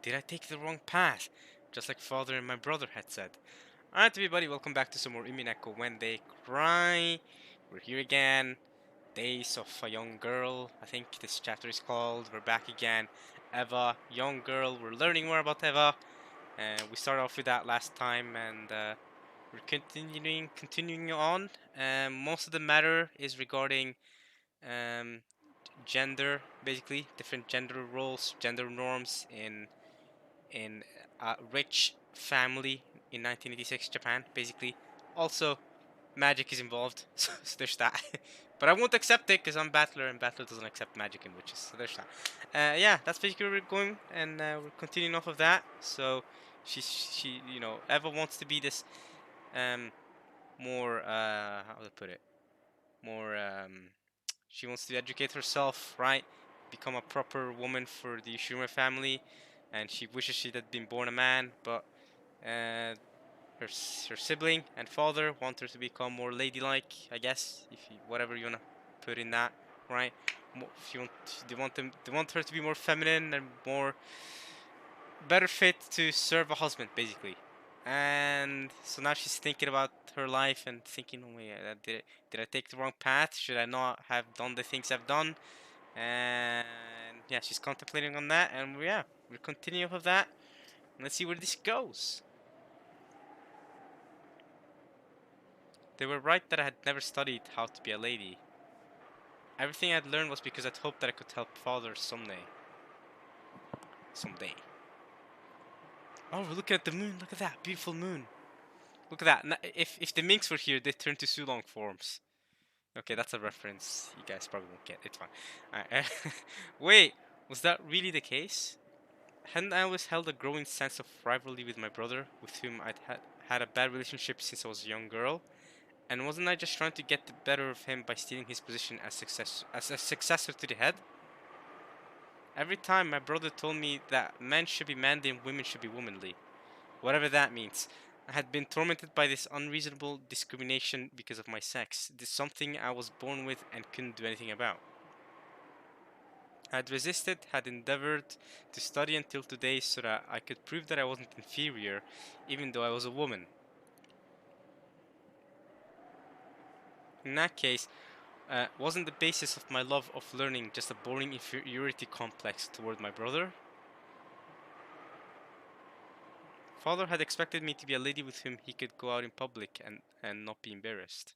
Did I take the wrong path? Just like father and my brother had said. Alright everybody, welcome back to some more Umineko When They Cry. We're here again. Days of a Young Girl, I think this chapter is called. We're back again. Eva, young girl, we're learning more about Eva. We started off with that last time and we're continuing on. Most of the matter is regarding um, gender, basically, different gender roles, gender norms in a rich family in 1986 Japan, basically. Also, magic is involved, so there's that. But I won't accept it because I'm Battler, and Battler doesn't accept magic and witches, so there's that. Yeah, that's basically where we're going, and we're continuing off of that. So Eva wants to be this more how do I put it? More she wants to educate herself, right? Become a proper woman for the Ushima family, and she wishes she had been born a man, but her sibling and father want her to become more ladylike, I guess, if you, whatever you wanna put in that, right? If you want, they want her to be more feminine and more better fit to serve a husband, basically. And so now she's thinking about her life and thinking, oh wait, did I take the wrong path? Should I not have done the things I've done? And yeah, she's contemplating on that, and yeah, we're continuing with that. Let's see where this goes. They were right that I had never studied how to be a lady. Everything I'd learned was because I'd hoped that I could help father someday. Someday. Oh, we're looking at the moon. Look at that beautiful moon. Look at that. If the minks were here, they'd turn to Sulong forms. Okay, that's a reference you guys probably won't get. It's fine. Alright. Wait, was that really the case? Hadn't I always held a growing sense of rivalry with my brother, with whom I'd had a bad relationship since I was a young girl? And wasn't I just trying to get the better of him by stealing his position as a successor to the head? Every time my brother told me that men should be manly and women should be womanly, whatever that means. I had been tormented by this unreasonable discrimination because of my sex. This is something I was born with and couldn't do anything about. I had resisted, had endeavored to study until today so that I could prove that I wasn't inferior, even though I was a woman. In that case, wasn't the basis of my love of learning just a boring inferiority complex toward my brother? Father had expected me to be a lady with whom he could go out in public and not be embarrassed.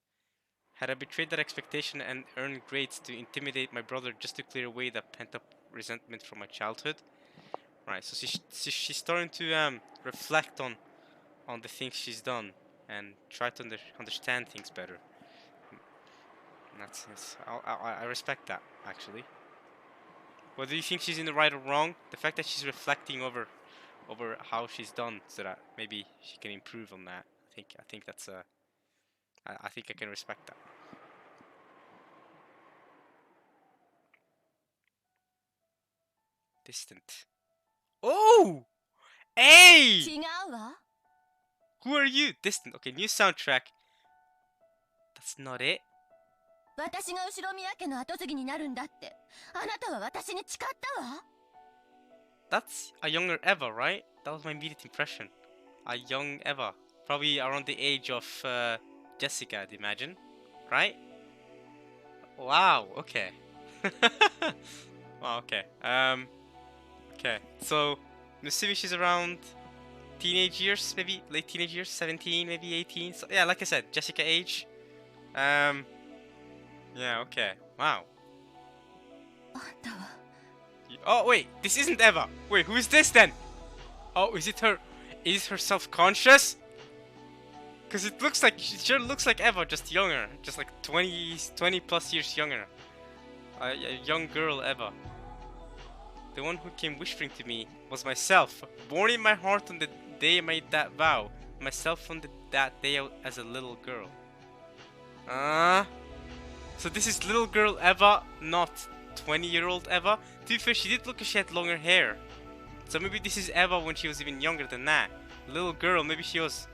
Had I betrayed that expectation and earned grades to intimidate my brother just to clear away that pent-up resentment from my childhood? Right, so she's starting to reflect on the things she's done and try to understand things better. I respect that, actually. Whether you think she's in the right or wrong, the fact that she's reflecting over how she's done so that maybe she can improve on that. I think that's I think I can respect that. Distant. Oh! Hey! 違うわ。 Who are you? Distant. Okay, new soundtrack. That's not it. 私が後宮家の跡継ぎになるんだって。あなたは私に誓ったわ。 That's a younger Eva, right? That was my immediate impression. A young Eva. Probably around the age of Jessica, I'd imagine. Right? Wow, okay. Wow, okay. Okay, so I'm assuming she's around teenage years, maybe late teenage years, 17, maybe 18. So yeah, like I said, Jessica age. Yeah, okay. Wow. あんたは。 Oh wait, this isn't Eva. Wait, who is this then? Oh, is it her? Is her self-conscious? Cause it looks like she sure looks like Eva, just younger, just like 20 plus years younger. A young girl Eva. The one who came whispering to me was myself, born in my heart on the day I made that vow. Myself on that day as a little girl. So this is little girl Eva, not 20-year-old Eva. To be fair, she did look like she had longer hair. So maybe this is Eva when she was even younger than that. Little girl, maybe she's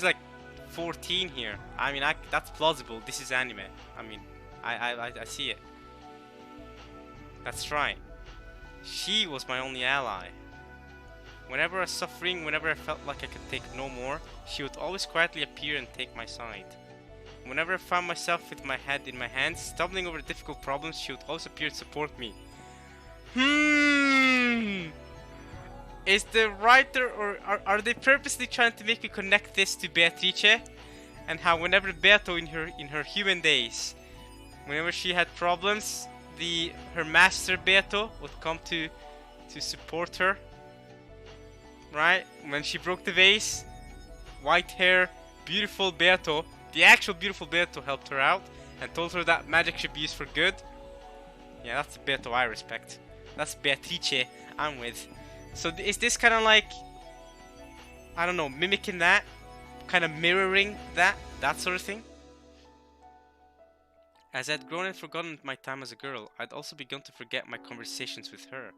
like 14 here. I mean, that's plausible. This is anime. I mean, I see it. That's right. She was my only ally. Whenever I was suffering, whenever I felt like I could take no more, she would always quietly appear and take my side. Whenever I found myself with my head in my hands, stumbling over difficult problems, she would always appear to support me. Is the writer, or are they purposely trying to make me connect this to Beatrice? And how whenever Beato in her human days, whenever she had problems, her master Beato would come to support her. Right? When she broke the vase, white hair, beautiful Beato, the actual beautiful Beato helped her out and told her that magic should be used for good. Yeah, that's the Beato I respect. That's Beatrice I'm with. So is this kind of like, I don't know, mimicking that? Kind of mirroring that sort of thing? As I'd grown and forgotten my time as a girl, I'd also begun to forget my conversations with her.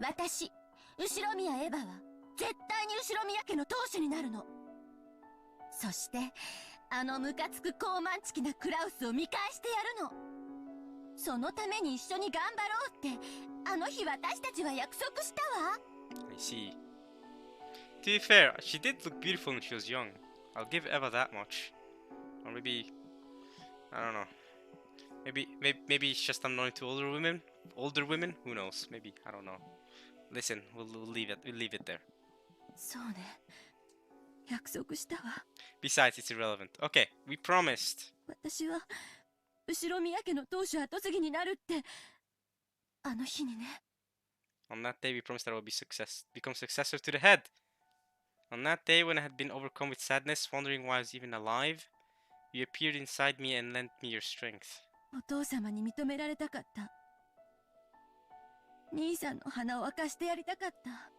私、後宮エヴァは絶対に後宮家の当主になるの。そしてあのムカつく高慢ちきなクラウスを見返してやるの。そのために一緒に頑張ろうってあの日私たちは約束したわ。I see. To be fair, she did look beautiful when she was young. I'll give Eva that much. Or maybe, I don't know. Maybe it's just I'm not into older women. Older women? Who knows? Maybe, I don't know. Listen, we'll leave it. We'll leave it there. そうね。約束したわ。Besides, it's irrelevant. Okay, we promised. 私は後宮家の当主後継ぎになるってあの日にね。On that day, we promised that I would become successor to the head. On that day, when I had been overcome with sadness, wondering why I was even alive, you appeared inside me and lent me your strength. お父様に認められたかった。兄さんの鼻を明かしてやりたかった。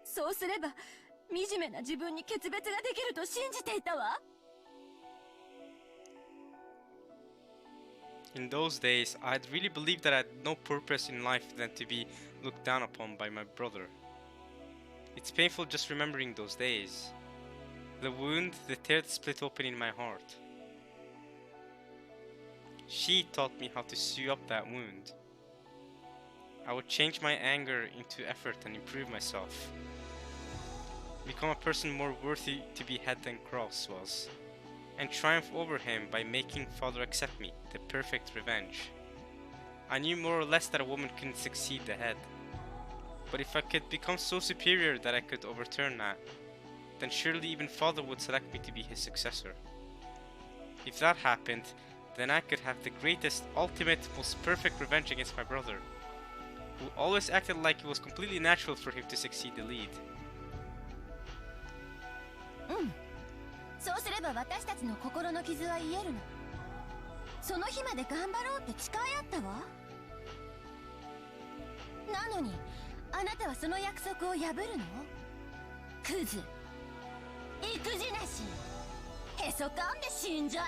そうすれば惨めな自分に決別ができると信じていたわ。In those days, I'd really believed that I had no purpose in life than to be looked down upon by my brother. It's painful just remembering those days. The wound, the tear that split open in my heart. She taught me how to sew up that wound. I would change my anger into effort and improve myself. Become a person more worthy to be head than Cross was. And triumph over him by making father accept me, the perfect revenge. I knew more or less that a woman couldn't succeed the head. But if I could become so superior that I could overturn that, then surely even father would select me to be his successor. If that happened, then I could have the greatest, ultimate, most perfect revenge against my brother, who always acted like it was completely natural for him to succeed the lead. そうすれば私たちの心の傷は癒えるの。その日まで頑張ろうって誓い合ったわ。なのにあなたはその約束を破るの？クズ、育児なし、へそかんで死んじゃえ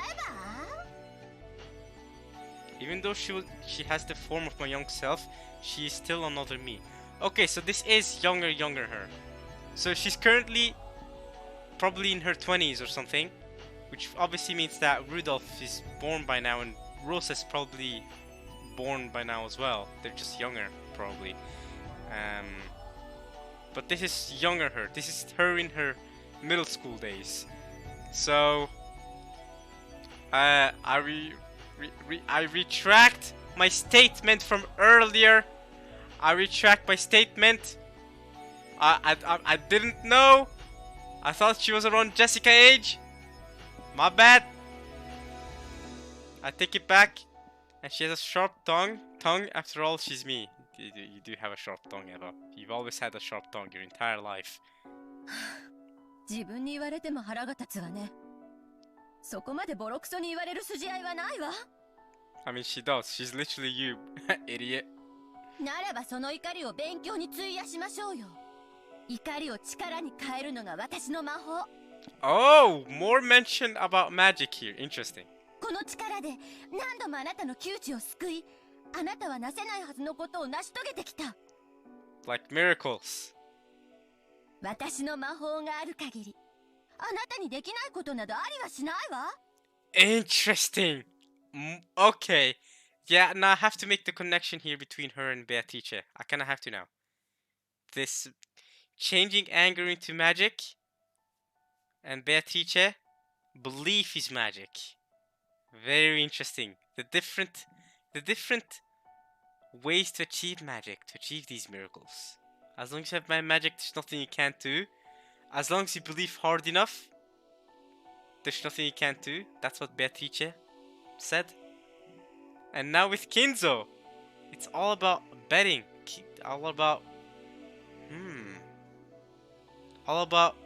ば。 Even though she has the form of my young self, she is still another me. Okay, so this is younger her. So she's currently probably in her 20s or something, which obviously means that Rudolph is born by now and Rosa is probably born by now as well. They're just younger, probably. But this is younger her. This is her in her middle school days. So I retract my statement from earlier. I retract my statement. I didn't know. I thought she was around Jessica age. My bad. I take it back. And she has a sharp tongue. After all, she's me. You do have a sharp tongue, Eva. You've always had a sharp tongue your entire life. 自分に言われても腹が立つわね。そこまでボロクソに言われる筋合いはないわ。I mean, she does. She's literally you, idiot. ならばその怒りを勉強に費やしましょうよ。怒りを力に変えるのが私の魔法。Oh, more mention about magic here. Interesting. この力で何度もあなたの窮地を救い、あなたはなせないはずのことを成し遂げてきた。Like miracles. 私の魔法がある限り、あなたにできないことなどありはしないわ。Interesting. Okay. Yeah, now I have to make the connection here between her and Beatrice. I kind of have to now. changing anger into magic, and Beatrice, belief is magic. Very interesting. The different ways to achieve magic, to achieve these miracles. As long as you have magic, there's nothing you can't do. As long as you believe hard enough, there's nothing you can't do. That's what Beatrice said. And now with Kinzo, it's all about betting. All about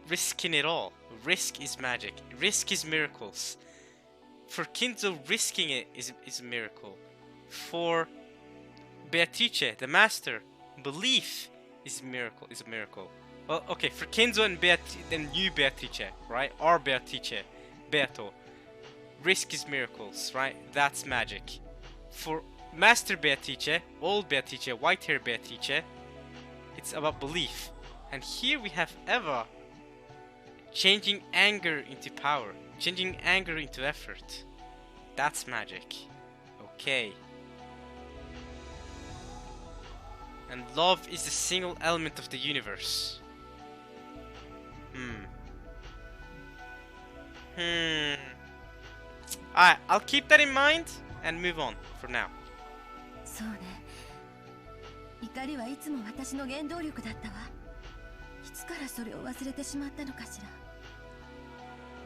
risking it all. Risk is magic. Risk is miracles. For Kinzo, risking it is a miracle. For Beatrice, the master, belief is a miracle. Well, okay, for Kinzo and you Beatrice, right? Our Beatrice, Beato, risk is miracles, right? That's magic. For Master Beatrice, old Beatrice, white hair Beatrice, it's about belief. And here we have Eva changing anger into power, changing anger into effort. That's magic. Okay. And love is the single element of the universe. Alright, I'll keep that in mind and move on for now. そうね。怒りはいつも私の原動力だったわ。いつからそれを忘れてしまったのかし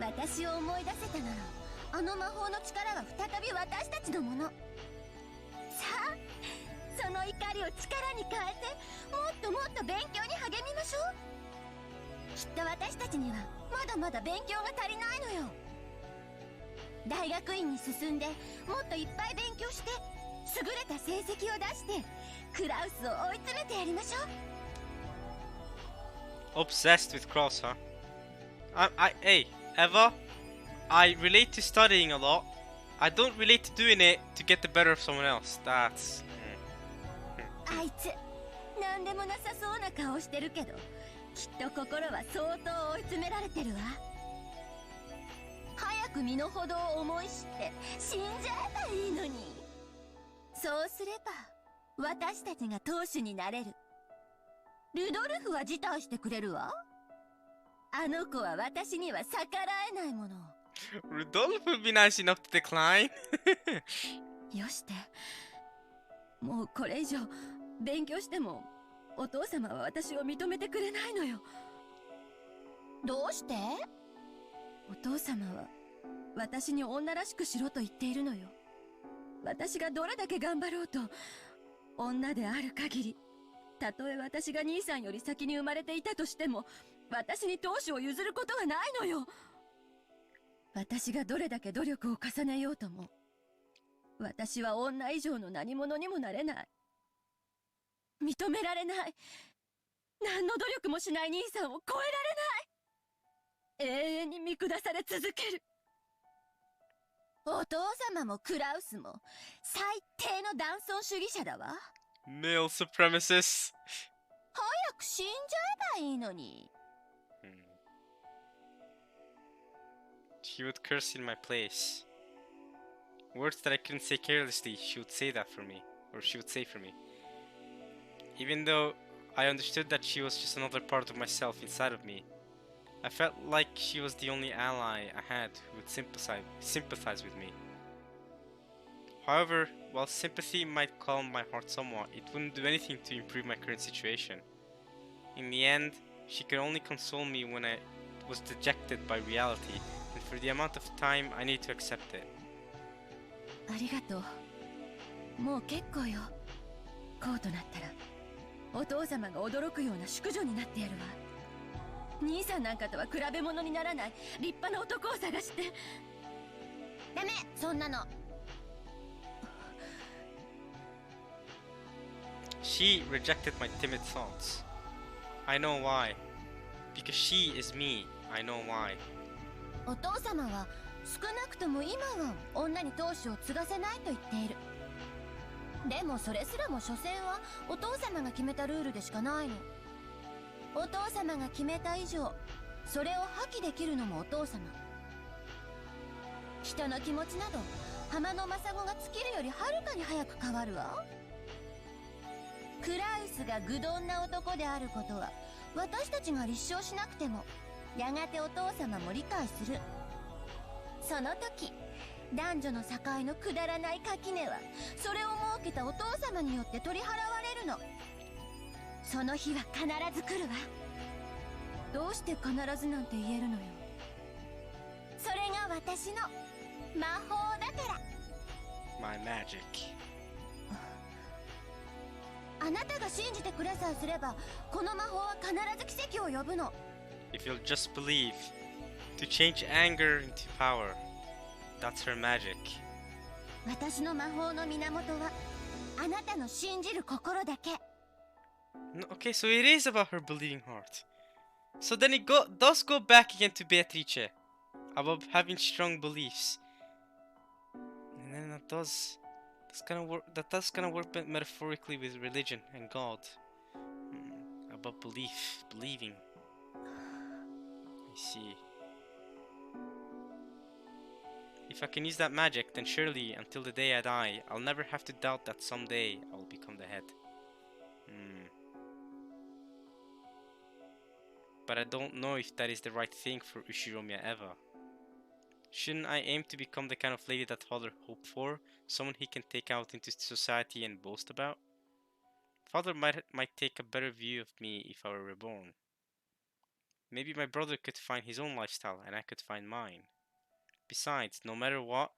ら。私を思い出せたなら、あの魔法の力が再び私たちのもの。さあ、その怒りを力に変えて、もっともっと勉強に励みましょう。きっと私たちにはまだまだ勉強が足りないのよ。大学院に進んでもっといっぱい勉強して優れた成績を出してクラウスを追い詰めてやりましょう。 Obsessed with Cross, huh? Hey, Eva, I relate to studying a lot. I don't relate to doing it to get the better of someone else. That's... あいつ、なんでもなさそうな顔してるけど、きっと心は相当追い詰められてるわ。早く身の程を思い知って死んじゃえばいいのに。そうすれば私たちが当主になれる。ルドルフは辞退してくれるわ。あの子は私には逆らえないもの。Rudolph would be nice enough to decline. よして。もうこれ以上勉強してもお父様は私を認めてくれないのよ。どうして？お父様は私に女らしくしろと言っているのよ。私がどれだけ頑張ろうと女である限り、たとえ私が兄さんより先に生まれていたとしても私に当主を譲ることはないのよ。私がどれだけ努力を重ねようとも私は女以上の何者にもなれない。認められない。何の努力もしない兄さんを超えられない。永遠に見下され続ける。お父様もクラウスも最低の男尊主義者だわ。Male supremacist. 早く死んじゃえばいいのに。She would curse in my place. Words that I couldn't say carelessly, she would say that for me. Or she would say for me. Even though I understood that she was just another part of myself inside of me, I felt like she was the only ally I had who would sympathize with me. However, while sympathy might calm my heart somewhat, it wouldn't do anything to improve my current situation. In the end, she could only console me when I was dejected by reality, and for the amount of time I need to accept it. ありがとう。もう結構よ。こうとなったらお父様が驚くような淑女になってやるわ。兄さんなんかとは比べ物にならない立派な男を探して。ダメ、そんなの。She rejected my timid thoughts. I know why. Because she is me. I know why. お父様は少なくとも今は女に当主を継がせないと言っている。でもそれすらも所詮はお父様が決めたルールでしかないの。お父様が決めた以上、それを破棄できるのもお父様。人の気持ちなど浜のマサゴが尽きるよりはるかに早く変わるわ。クラウスが愚鈍な男であることは私たちが立証しなくてもやがてお父様も理解する。その時男女の境のくだらない垣根はそれを設けたお父様によって取り払われるの。その日は必ず来るわ。どうして必ずなんて言えるのよ。それが私の魔法だから。 My magic. あなたが信じてくれさえすればこの魔法は必ず奇跡を呼ぶの。 If you'll just believe, to change anger into power. That's her magic. 私の魔法の源はあなたの信じる心だけ。 No, okay, so it is about her believing heart. So then it does go back again to Beatrice about having strong beliefs. And then that's gonna work metaphorically with religion and God. About believing. I see. If I can use that magic, then surely, until the day I die, I'll never have to doubt that someday I will become the head. But I don't know if that is the right thing for Ushiromiya Eva. Shouldn't I aim to become the kind of lady that father hoped for? Someone he can take out into society and boast about? Father might take a better view of me if I were reborn. Maybe my brother could find his own lifestyle and I could find mine. Besides, no matter what,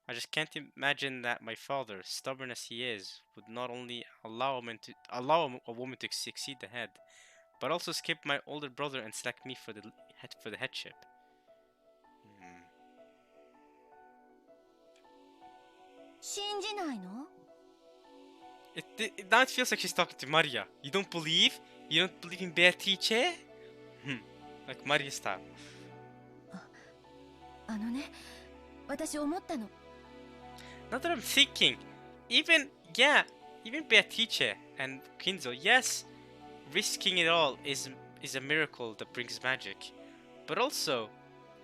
I just can't imagine that my father, stubborn as he is, would not only allow a woman to succeed the head, but also skip my older brother and select me for the headship. Now it feels like she's talking to Maria. You don't believe? You don't believe in Beatrice? Like Maria style. あのね、私思ったの。 Now that I'm thinking, even Beatrice and Kinzo, yes, risking it all is a miracle that brings magic. But also,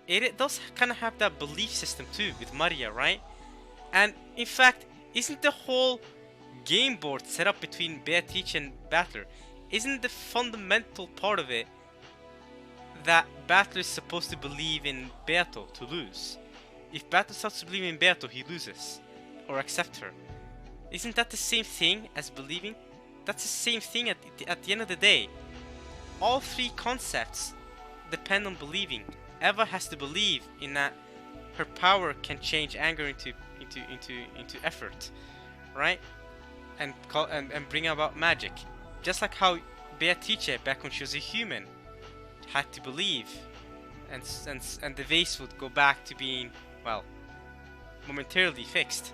it does kind of have that belief system too with Maria, right? And in fact, isn't the whole game board set up between Beatrice and Battler? Isn't the fundamental part of it that Battler is supposed to believe in Beato to lose? If Battler starts to believe in Beato, he loses. Or accept her. Isn't that the same thing as believing? That's the same thing at the end of the day. All three concepts depend on believing. Eva has to believe in that her power can change anger into effort, right? And bring about magic. Just like how Beatrice, back when she was a human, had to believe, and the vase would go back to being, well, momentarily fixed.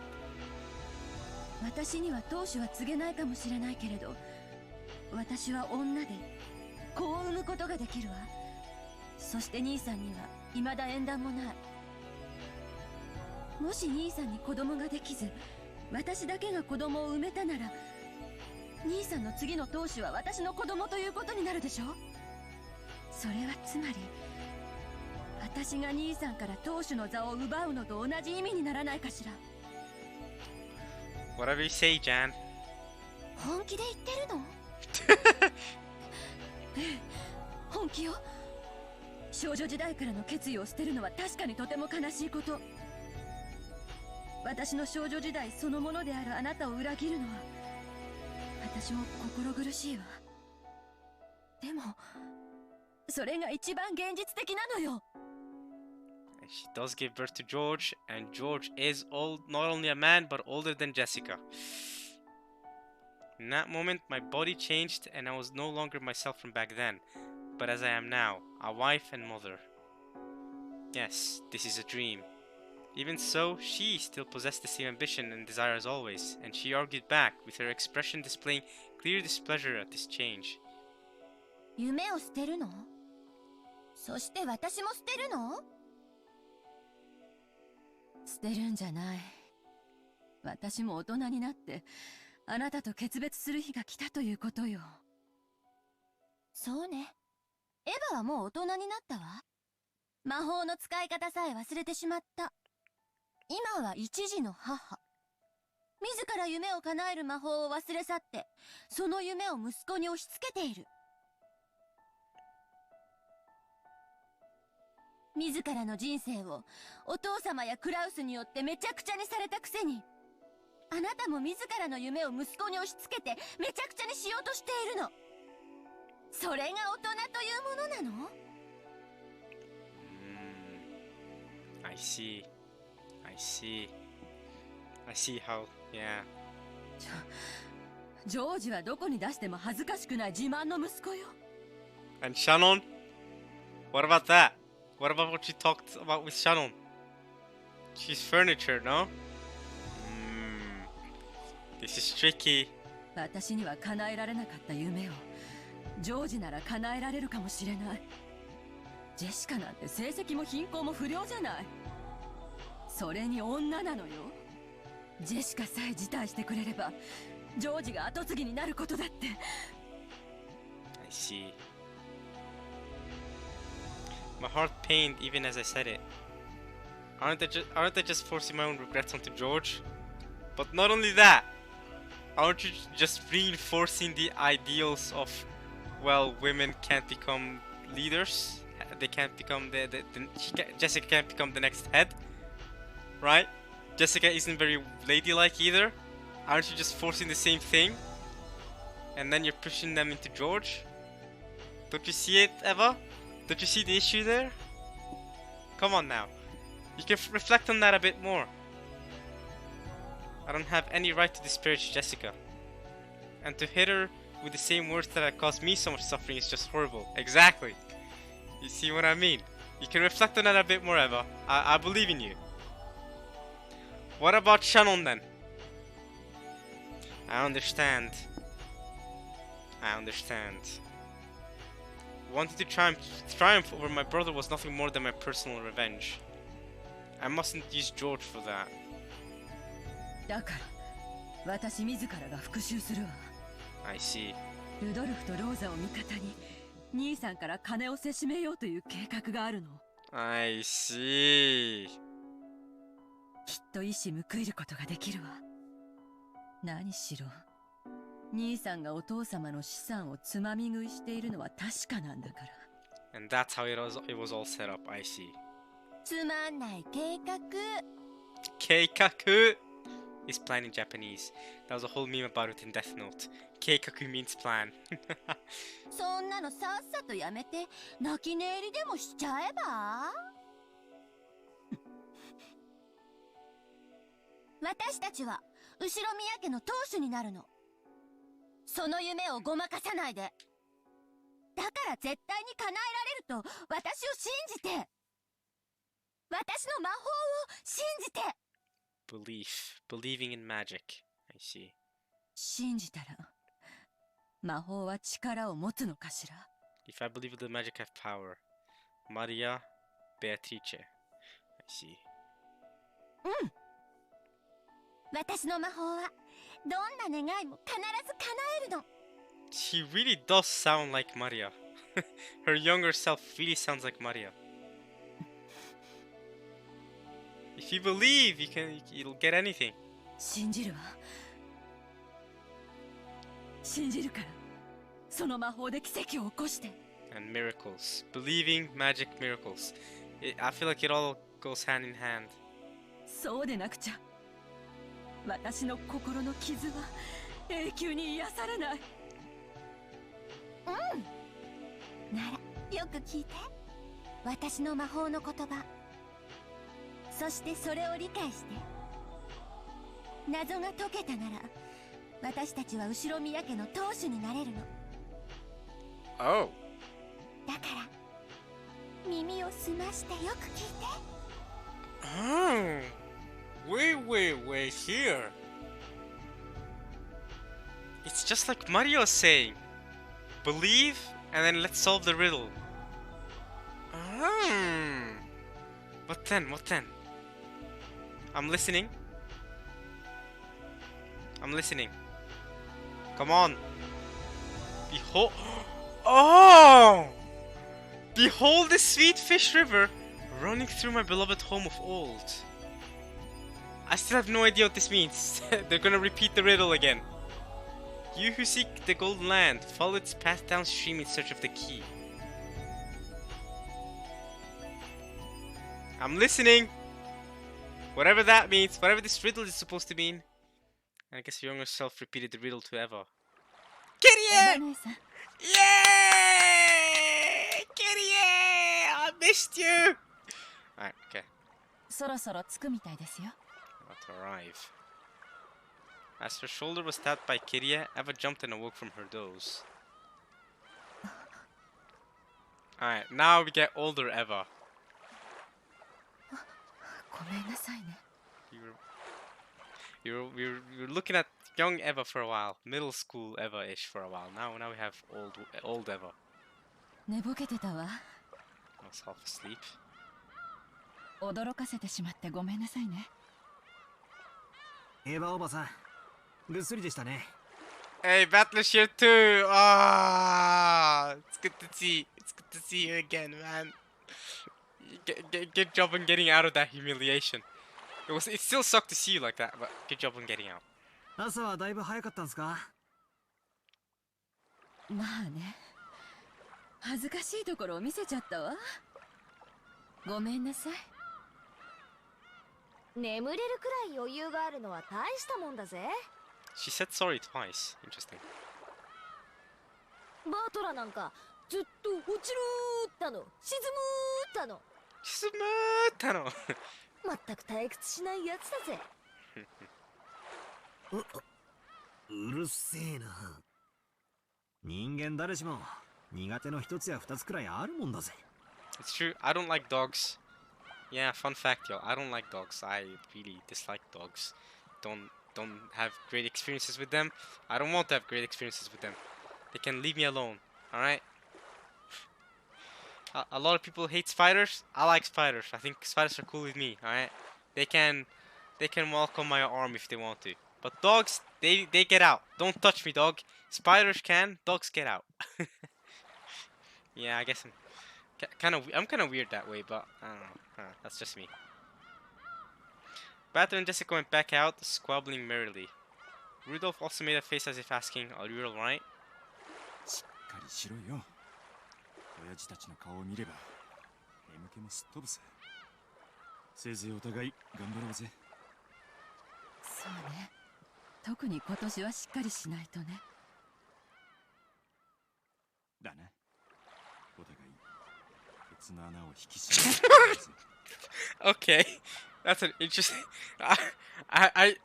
私には当主は告げないかもしれないけれど、私は女で子を産むことができるわ。そして兄さんには未だ縁談もない。もし兄さんに子供ができず、私だけが子供を産めたなら、兄さんの次の当主は私の子供ということになるでしょ。それはつまり、私が兄さんから当主の座を奪うのと同じ意味にならないかしら。Whatever you say, Jan. 本気で言ってるの？本気よ。少女時代からの決意を捨てるのは確かにとても悲しいこと。私の少女時代そのものであるあなたを裏切るのは私も心苦しいわ。でもそれが一番現実的なのよ。She does give birth to George, and George is not only a man, but older than Jessica. In that moment, my body changed, and I was no longer myself from back then, but as I am now, a wife and mother. Yes, this is a dream. Even so, she still possessed the same ambition and desire as always, and she argued back, with her expression displaying clear displeasure at this change. 夢を捨てるの？そして私も捨てるの？捨てるんじゃない。私も大人になってあなたと決別する日が来たということよ。そうね。エヴァはもう大人になったわ。魔法の使い方さえ忘れてしまった。今は一児の母。自ら夢を叶える魔法を忘れ去って、その夢を息子に押し付けている。自らの人生をお父様やクラウスによってめちゃくちゃにされたくせに、あなたも自らの夢を息子に押し付けてめちゃくちゃにしようとしているの。それが大人というものなの？ I see. I see. I see how, yeah. ジョージはどこに出しても恥ずかしくない自慢の息子よ。And Shannon? What about that? What about what you talked about with Shannon? She's furniture, no? This is tricky. 私には叶えられなかった夢をジョージなら叶えられるかもしれない。ジェシカなんて成績も貧困も不良じゃない。それに女なのよ。ジェシカさえ辞退してくれればジョージが後継ぎになることだって。 I see. My heart pained even as I said it. Aren't I just forcing my own regrets onto George? But not only that, aren't you just reinforcing the ideals of, well, women can't become leaders? They can't become Jessica can't become the next head, right? Jessica isn't very ladylike either. Aren't you just forcing the same thing? And then you're pushing them into George? Don't you see it, Eva? Don't you see the issue there? Come on now. You can reflect on that a bit more. I don't have any right to disparage Jessica. And to hit her with the same words that have caused me so much suffering is just horrible. Exactly. You see what I mean? You can reflect on that a bit more, Eva. I believe in you. What about Shannon then? I understand. I understand. Wanting to triumph over my brother was nothing more than my personal revenge. I mustn't use George for that. だから私自らが復讐するわ。 I see. ルドルフとローザを味方に兄さんから金をせしめようという計画があるの。 I see. きっと意志報いることができるわ。何しろ兄さんがお父様の資産をつまみ食いしているのは確かなんだから。 And that's how it was all set up. I see. つまんない計画。 Keikaku is plan in Japanese. That was a whole meme about it in Death Note. Keikaku means plan. そんなのさっさとやめて泣き寝入りでもしちゃえば。私たちは後宮家の当主になるの。その夢をごまかさないで。だから絶対に叶えられると私を信じて。私の魔法を信じて。 Believing in magic. I see. 信じたら魔法は力を持つのかしら。 If I believe the magic have power. Maria Beatrice. I see. うん。私の魔法はどんな願いも必ず叶えるの。 She really does sound like Maria. Her younger self really sounds like Maria. If you believe, you'll get anything. 信じるわ。信じるからその魔法で奇跡を起こして。 And miracles. Believing magic miracles. I feel like it all goes hand in hand. そうでなくちゃ私の心の傷は永久に癒されない。うん。ならよく聞いて。私の魔法の言葉。そしてそれを理解して。謎が解けたなら私たちは後宮家の当主になれるの。 Oh. だから耳を澄ましてよく聞いて。 Oh. Wait here. It's just like Mario saying. Believe and then let's solve the riddle. What then? I'm listening. Come on. Behold. Oh! Behold the sweet fish river running through my beloved home of old. I still have no idea what this means. They're gonna repeat the riddle again. You who seek the golden land, follow its path downstream in search of the key. I'm listening! Whatever that means, whatever this riddle is supposed to mean. And I guess your younger self repeated the riddle to Eva. Kirie! Yay! Kirie! I missed you! Alright, okay. そろそろ着くみたいですよ。 About to arrive. As her shoulder was tapped by Kirie, Eva jumped and awoke from her doze. Alright, now we get older Eva. ごめんなさいね。 You were looking at young Eva for a while, middle school Eva-ish for a while. Now we have old Eva. 寝ぼけてたわ。 I was half asleep. 驚かせてしまってごめんなさいね。エヴァおばさん、ぐっすりでしたね。Hey, Battler's here too. Ah, it's good to see you again, man. Good job on getting out of that humiliation. It still sucked to see you like that, but good job on getting out. 朝はだいぶ早かったんすか？まあね。恥ずかしいところを見せちゃったわ。ごめんなさい。眠れるくらい余裕があるのは大したもんだぜ。 She said sorry twice. Interesting. バートラなんかずっと落ちるーったの沈むーったの全く退屈しないやつだぜ。うるせえな。人間誰しも苦手の一つや二つくらいあるもんだぜ。 It's true. I don't like dogs. Yeah, fun fact, yo. I don't like dogs. I really dislike dogs. Don't have great experiences with them. I don't want to have great experiences with them. They can leave me alone. All right. A lot of people hate spiders. I like spiders. I think spiders are cool with me. All right. They can walk on my arm if they want to. But dogs, they get out. Don't touch me, dog. Spiders can. Dogs get out. Yeah, I guess I'm kind of weird that way, but I don't know. That's just me. Batter and Jessica went back out, squabbling merrily. Rudolph also made a face as if asking, "Are you all right?" しっかりしろよ。親父たちの顔を見れば眠気もすっ飛ぶさ。せいぜいお互い頑張ろうぜ。そうね。特に今年はしっかりしないとね。だな。お互いケツの穴を引き締めて。Okay, that's an interesting. I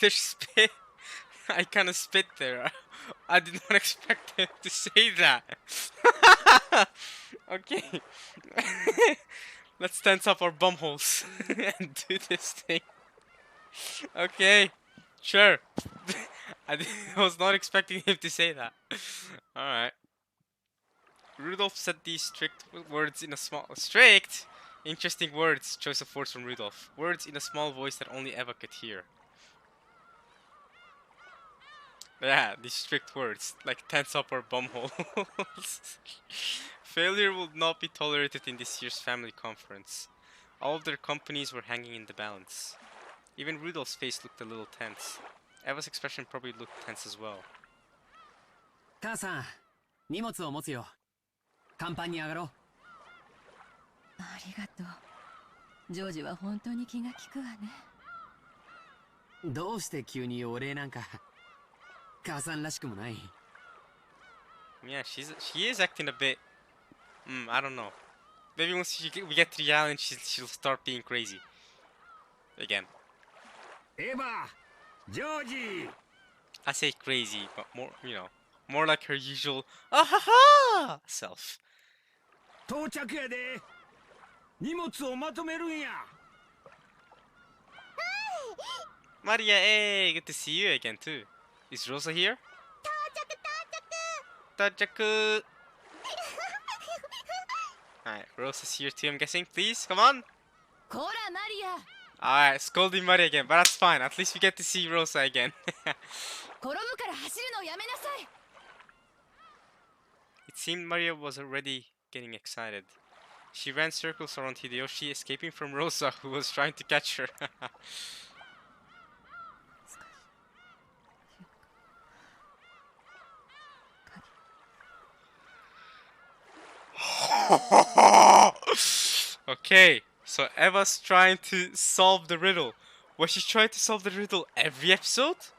there's spit. I kind of spit there. I did not expect him to say that. Okay, let's tense up our bumholes and do this thing. Okay, sure. I was not expecting him to say that. All right. Rudolph said these strict words in a strict. Interesting words. Choice of words from Rudolph. Words in a small voice that only Eva could hear. Yeah, these strict words, like tense up our bumholes. Failure will not be tolerated in this year's family conference. All of their companies were hanging in the balance. Even Rudolph's face looked a little tense. Eva's expression probably looked tense as well. 母さん、荷物を持つよ。甲板に上がろう。ありがとう。ジョージは本当に気が利くわね。どうして急にお礼なんか。母さんらしくもない。Yeah, she is acting a bit. I don't know. Maybe once we get to the island, she'll start being crazy. Again. エヴァ、ジョージ。 I say crazy, but more like her usual ah-ha-ha self. 到着やで。荷物をまとめるんや。Maria, hey, good to see you again too. Is Rosa here? 到着. Alright, Rosa's here too, I'm guessing. Please, come on. こらマリア。 Alright, scolding Maria again, but that's fine. At least we get to see Rosa again. 転ぶから走るのやめなさい。 It seemed Maria was already getting excited. She ran circles around Hideyoshi, escaping from Rosa, who was trying to catch her. Okay, so Eva's trying to solve the riddle. Was she trying to solve the riddle every episode?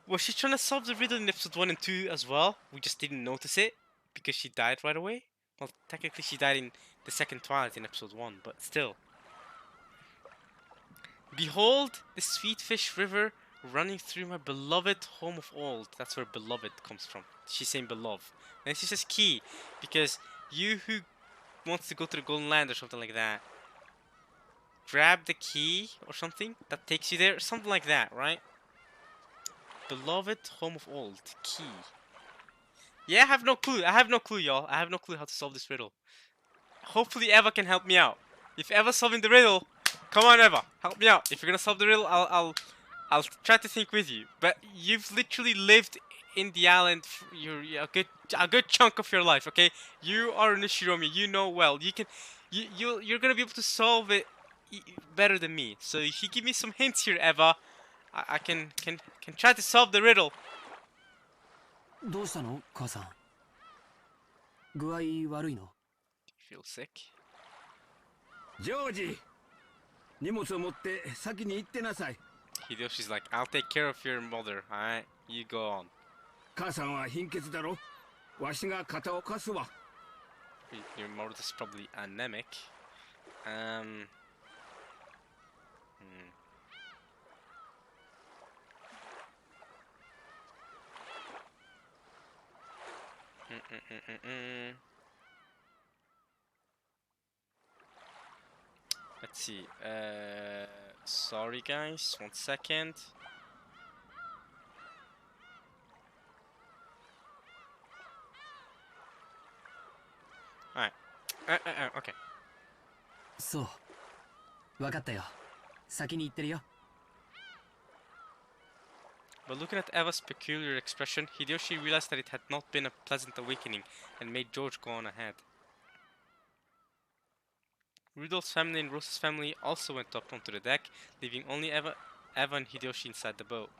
Was she trying to solve the riddle in episode 1 and 2 as well? We just didn't notice it because she died right away? Well, technically she died in the second Twilight in episode 1, but still. Behold the sweet fish river running through my beloved home of old. That's where beloved comes from. She's saying beloved. And she says key, because you who wants to go to the Golden Land or something like that, grab the key or something that takes you there, something like that, right? Beloved home of old, key. Yeah, I have no clue. I have no clue, y'all. I have no clue how to solve this riddle. Hopefully Eva can help me out. If Eva's solving the riddle, come on Eva, help me out. If you're gonna solve the riddle, I'll try to think with you. But you've literally lived in the island for a good chunk of your life, okay? You are an Ushiromi. You know well. You're gonna be able to solve it better than me. So if you give me some hints here, Eva, I can try to solve the riddle. どうしたの母さん具合悪いの Feel sick? ジョージ荷物を持って先に行ってなさい Hideyoshi's like, I'll take care of your mother, alright? You go on. 母さんは貧血だろわしが肩を貸すわ Your mother is probably anemic. Let's see. Sorry guys, 1 second. Alright. Okay. そう分かったよ先に行ってるよ But looking at Eva's peculiar expression, Hideyoshi realized that it had not been a pleasant awakening and made George go on ahead. Rudolph's family and Rosa's family also went up onto the deck, leaving only Eva and Hideyoshi inside the boat.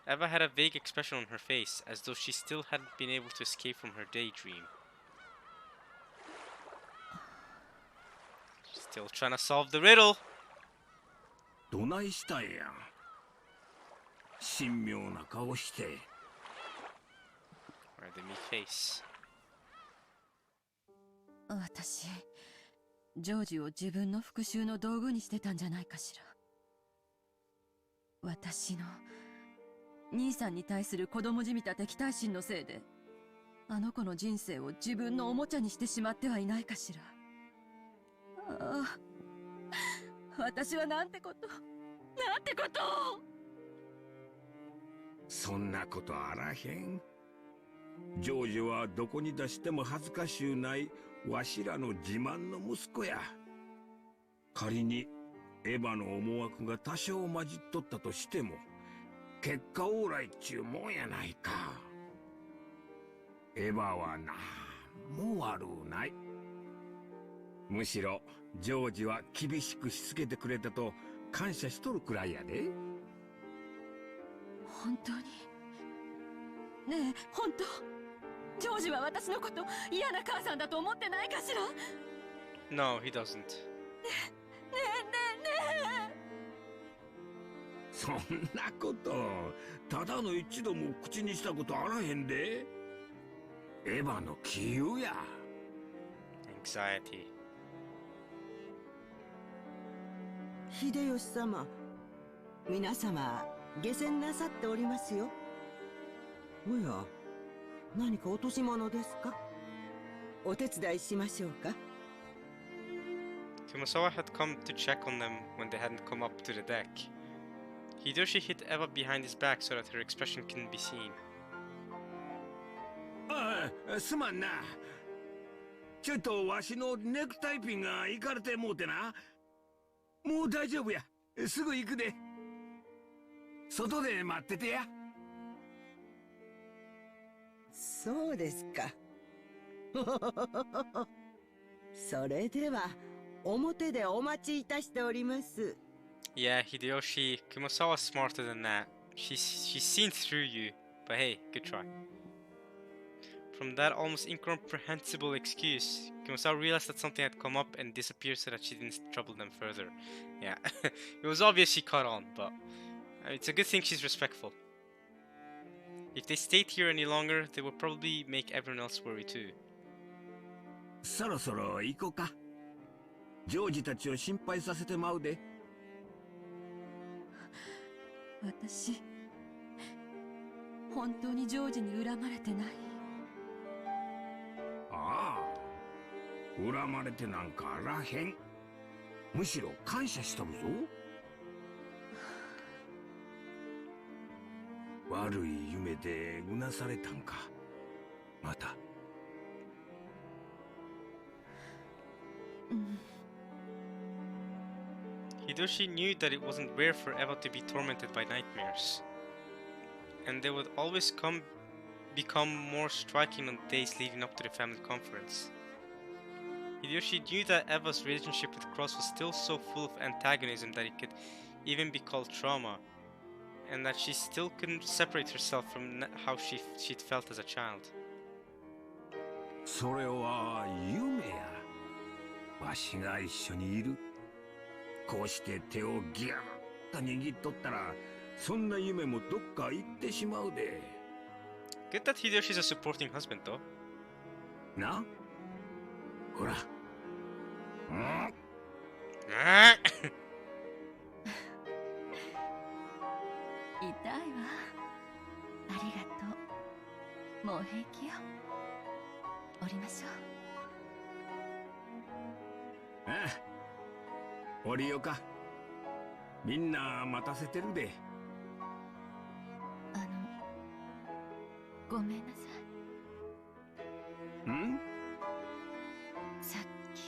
Eva had a vague expression on her face, as though she still hadn't been able to escape from her daydream. Still trying to solve the riddle! どないしたんや神妙な顔して Or the meek face. 私ジョージを自分の復讐の道具にしてたんじゃないかしら。私の兄さんに対する子供じみた敵対心のせいであの子の人生を自分のおもちゃにしてしまってはいないかしら。ああ、私はなんてことなんてことを。そんなことあらへんジョージはどこに出しても恥ずかしゅうないわしらの自慢の息子や仮にエヴァの思惑が多少混じっとったとしても結果オーライっちゅうもんやないかエヴァはなんも悪うないむしろジョージは厳しくしつけてくれたと感謝しとるくらいやで本当にねえ本当ジョージは私のこと嫌な母さんだと思ってないかしら No, he doesn't. ねえそんなことただの一度も口にしたことあらへんでエヴァの杞憂や Anxiety. 秀吉様皆様下船なさっておりますよおや何か落とし物ですかお手伝いしましょうか Kumasawa had come to check on them when they hadn't come up to the deck. Hideyoshi hit Eva behind his back so that her expression couldn't be seen. ああすまんなちょっとわしのネクタイピンがいかれてもうてなもう大丈夫やすぐ行くで外で待っててやそうですかそれでは表でお待ちいたしております。 Yeah, Hideyoshi, Kumasawa's smarter than that. She's seen through you, but hey, good try. From that almost incomprehensible excuse, Kumasawa realized that something had come up and disappeared so that she didn't trouble them further. Yeah, it was obvious she caught on, but it's a good thing she's respectful. If they stayed here any longer, they would probably make everyone else worry too. そろそろ行こうか。ジョージたちを心配させてまうで。私本当にジョージに恨まれてない？ああ、恨まれてなんかあらへん。むしろ感謝しとるぞ。悪い夢でうなされたんか。また。Hideyoshi knew that it wasn't rare for Eva to be tormented by nightmares, and they would always become more striking on the days leading up to the family conference. Hideyoshi knew that Eva's relationship with Cross was still so full of antagonism that it could even be called trauma, and that she still couldn't separate herself from how she'd felt as a child. それは夢や。わしが一緒にいる。こうして手をギュッと握っとったら、そんな夢もどっか行ってしまうで。Good that Hideyoshi's a supporting husband, though. な？ほら。痛いわ。ありがとう。もう平気よ。降りましょう。ああ。降りよか。みんな待たせてるで。ごめんなさい。ん？さっき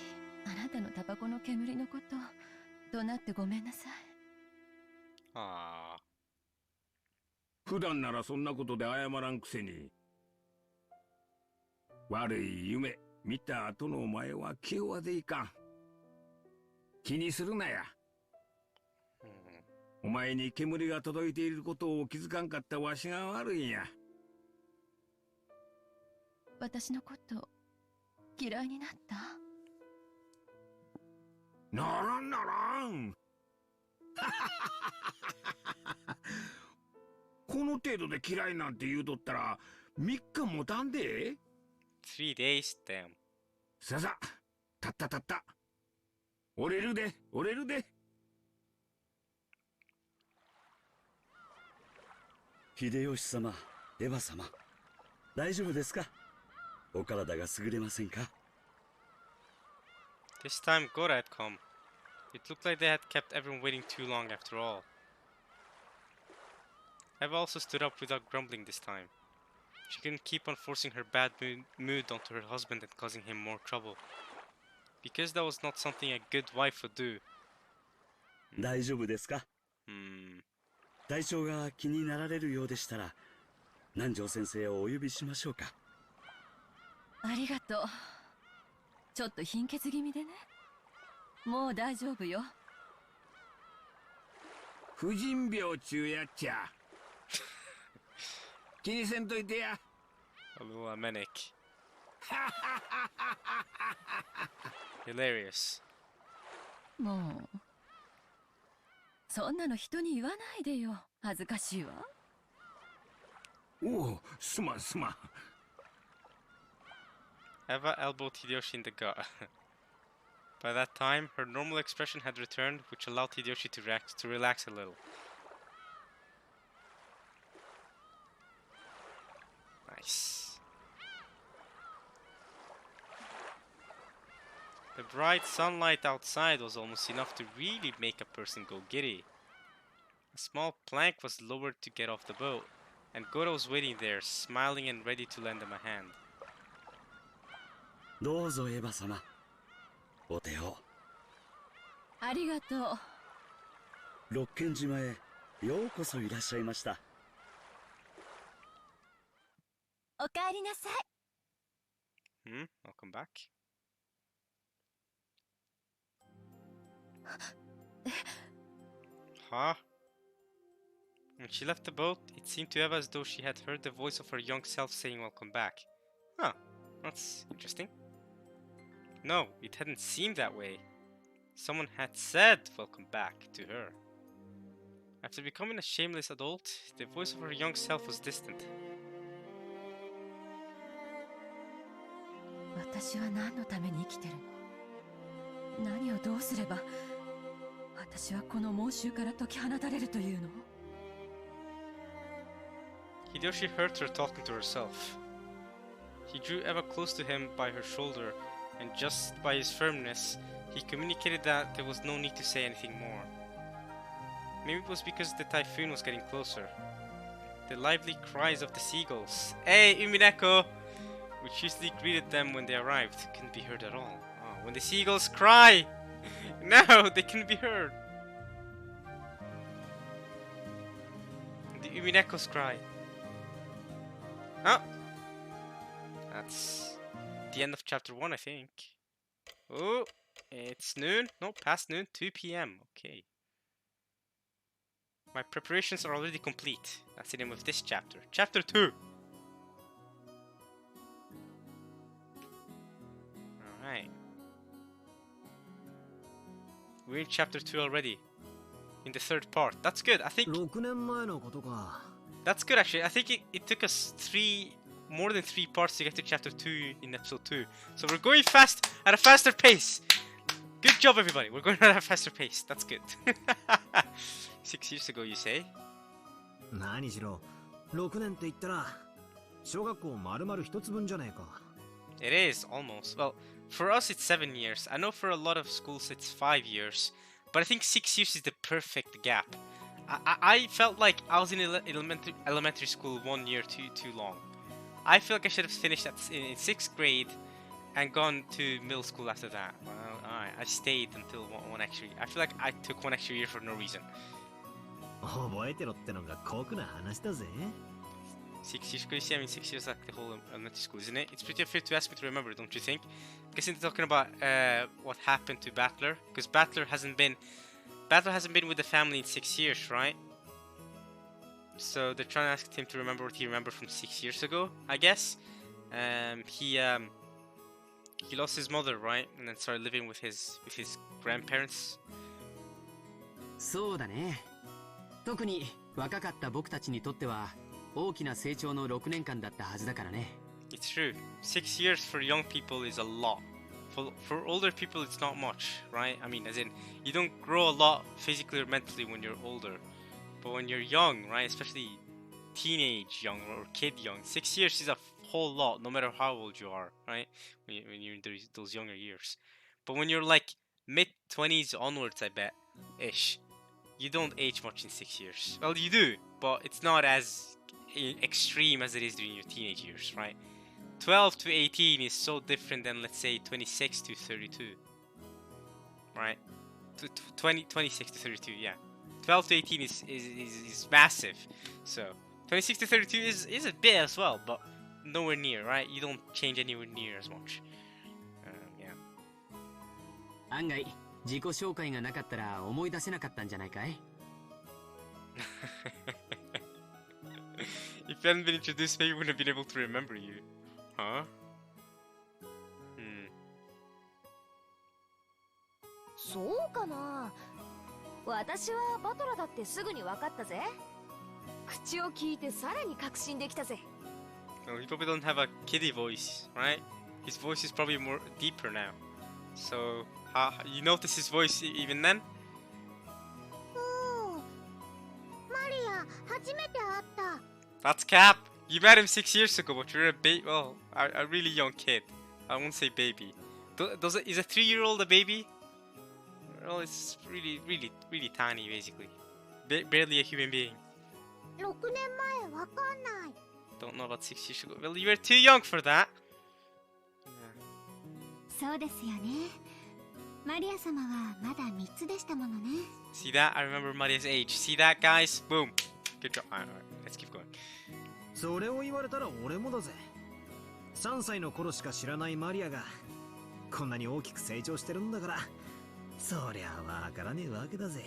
あなたのタバコの煙のこと怒鳴ってごめんなさい。ああ。普段ならそんなことで謝らんくせに。悪い夢見た後のお前は気弱でいかん。気にするなや。お前に煙が届いていることを気づかんかったわしが悪いんや。私のこと嫌いになった？ならんならん。この程度で嫌いなんて言うとったら3日もたんで。3 days, damn. ささ、たったたった。折れるで、折れるで。秀吉様、エヴァ様、大丈夫ですか？お体が優れませんか？ This time Gora had come. It looked like they had kept everyone waiting too long after all. Eva also stood up without grumbling this time. She couldn't keep on forcing her bad mood onto her husband and causing him more trouble. Because that was not something a good wife would do. 大丈夫ですか？体調が気になられるようでしたら、南條先生をお呼びしましょうか。ありがとう。ちょっと貧血気味でね。もう大丈夫よ。婦人病中やっちゃ。気にせんといてや。A little manic. Hilarious. もうそんなの人に言わないでよ。恥ずかしいわ。おお、すまんすまん。Eva elbowed Hideyoshi in the gut. By that time, her normal expression had returned, which allowed Hideyoshi to relax a little. Nice. The bright sunlight outside was almost enough to really make a person go giddy. A small plank was lowered to get off the boat, and Goro was waiting there, smiling and ready to lend them a hand. どうぞエヴァ様、お手を。ありがとう。六軒島へようこそいらっしゃいました。おかえりなさい。Welcome back. Huh? When she left the boat, it seemed to Eva as though she had heard the voice of her young self saying welcome back. Huh, that's interesting. No, it hadn't seemed that way. Someone had said welcome back to her. After becoming a shameless adult, the voice of her young self was distant. 私は何のために生きてるの？何をどうすれば私はこの猛襲から解き放たれるというの？ Hideyoshi heard her talking to herself. He drew Eva close to him by her shoulder, and just by his firmness, he communicated that there was no need to say anything more. Maybe it was because the typhoon was getting closer. The lively cries of the seagulls, "Hey, Umineko!" which usually greeted them when they arrived, couldn't be heard at all. Oh, when the seagulls cry! No, they couldn't be heard. The Uminekos cry. Oh! That's the end of chapter 1, I think. Oh, it's noon. No, past noon, 2 p.m. Okay. My preparations are already complete. That's the name of this chapter. Chapter 2! Alright. We're in chapter 2 already. In the third part. That's good. I think... 6年前のことか。 That's good actually. I think it took us more than 3 parts to get to chapter 2 in episode 2. So we're going fast, at a faster pace. Good job everybody. We're going at a faster pace. That's good. 6 years ago you say? 何しろ、6年って言ったら、小学校丸々一つ分じゃねえか。 It is, almost. Well, for us it's 7 years. I know for a lot of schools it's 5 years. But I think 6 years is the perfect gap. I felt like I was in elementary school 1 year too long. I feel like I should have finished in 6th grade and gone to middle school after that. Well, alright, I stayed until one extra year. I feel like I took 1 extra year for no reason. 覚えてろってのが酷な話だぜ。 6 years, could you see? I mean, 6 years like the whole elementary school, isn't it? It's pretty unfair to ask me to remember, don't you think? Because they're talking about what happened to Battler, because Battler hasn't been with the family in 6 years, right? So they're trying to ask him to remember what he remembered from 6 years ago, I guess. He lost his mother, right, and then started living with his grandparents. そうだね。特に若かった僕たちにとっては大きな成長の6年間だったはずだからね。It's true. 6 years for young people is a lot. For older people, it's not much, right? I mean, as in, you don't grow a lot physically or mentally when you're older. But when you're young, right, especially teenage young or kid young, 6 years is a whole lot, no matter how old you are, right? When you're in those younger years. But when you're like mid-20s onwards, I bet, ish, you don't age much in 6 years. Well, you do, but it's not as extreme as it is during your teenage years, right? 12 to 18 is so different than, let's say, 26 to 32, right? 26 to 32, yeah. 12 to 18 is massive. So 26 to 32 is a bit as well, but nowhere near, right? You don't change anywhere near as much. Yeah. 案外自己紹介がなかったら思い出せなかったんじゃないかい? If you hadn't been introduced, maybe we wouldn't have been able to remember you. Huh? そうかな。私はバトラだってすぐに分かったぜ。口を聞いてさらに確信できたぜ。 Well, he probably doesn't have a kiddie voice, right? His voice is probably more deeper now. So, you notice his voice even then? マリア、初めて会った。 That's Cap! You met him 6 years ago, but you're a really young kid. I won't say baby. Is a 3-year-old a baby? Well, it's really tiny, basically. Barely a human being. 6年前わかんない。 Don't know about 6 years ago. Well, you were too young for that. そうですよね。マリア様はまだ3つでしたものね。 See that? I remember Maria's age. See that, guys? Boom. Good job. Alright, let's keep going. それを言われたら俺もだぜ。3歳の頃しか知らないマリアがこんなに大きく成長してるんだから、そりゃわからねえわけだぜ。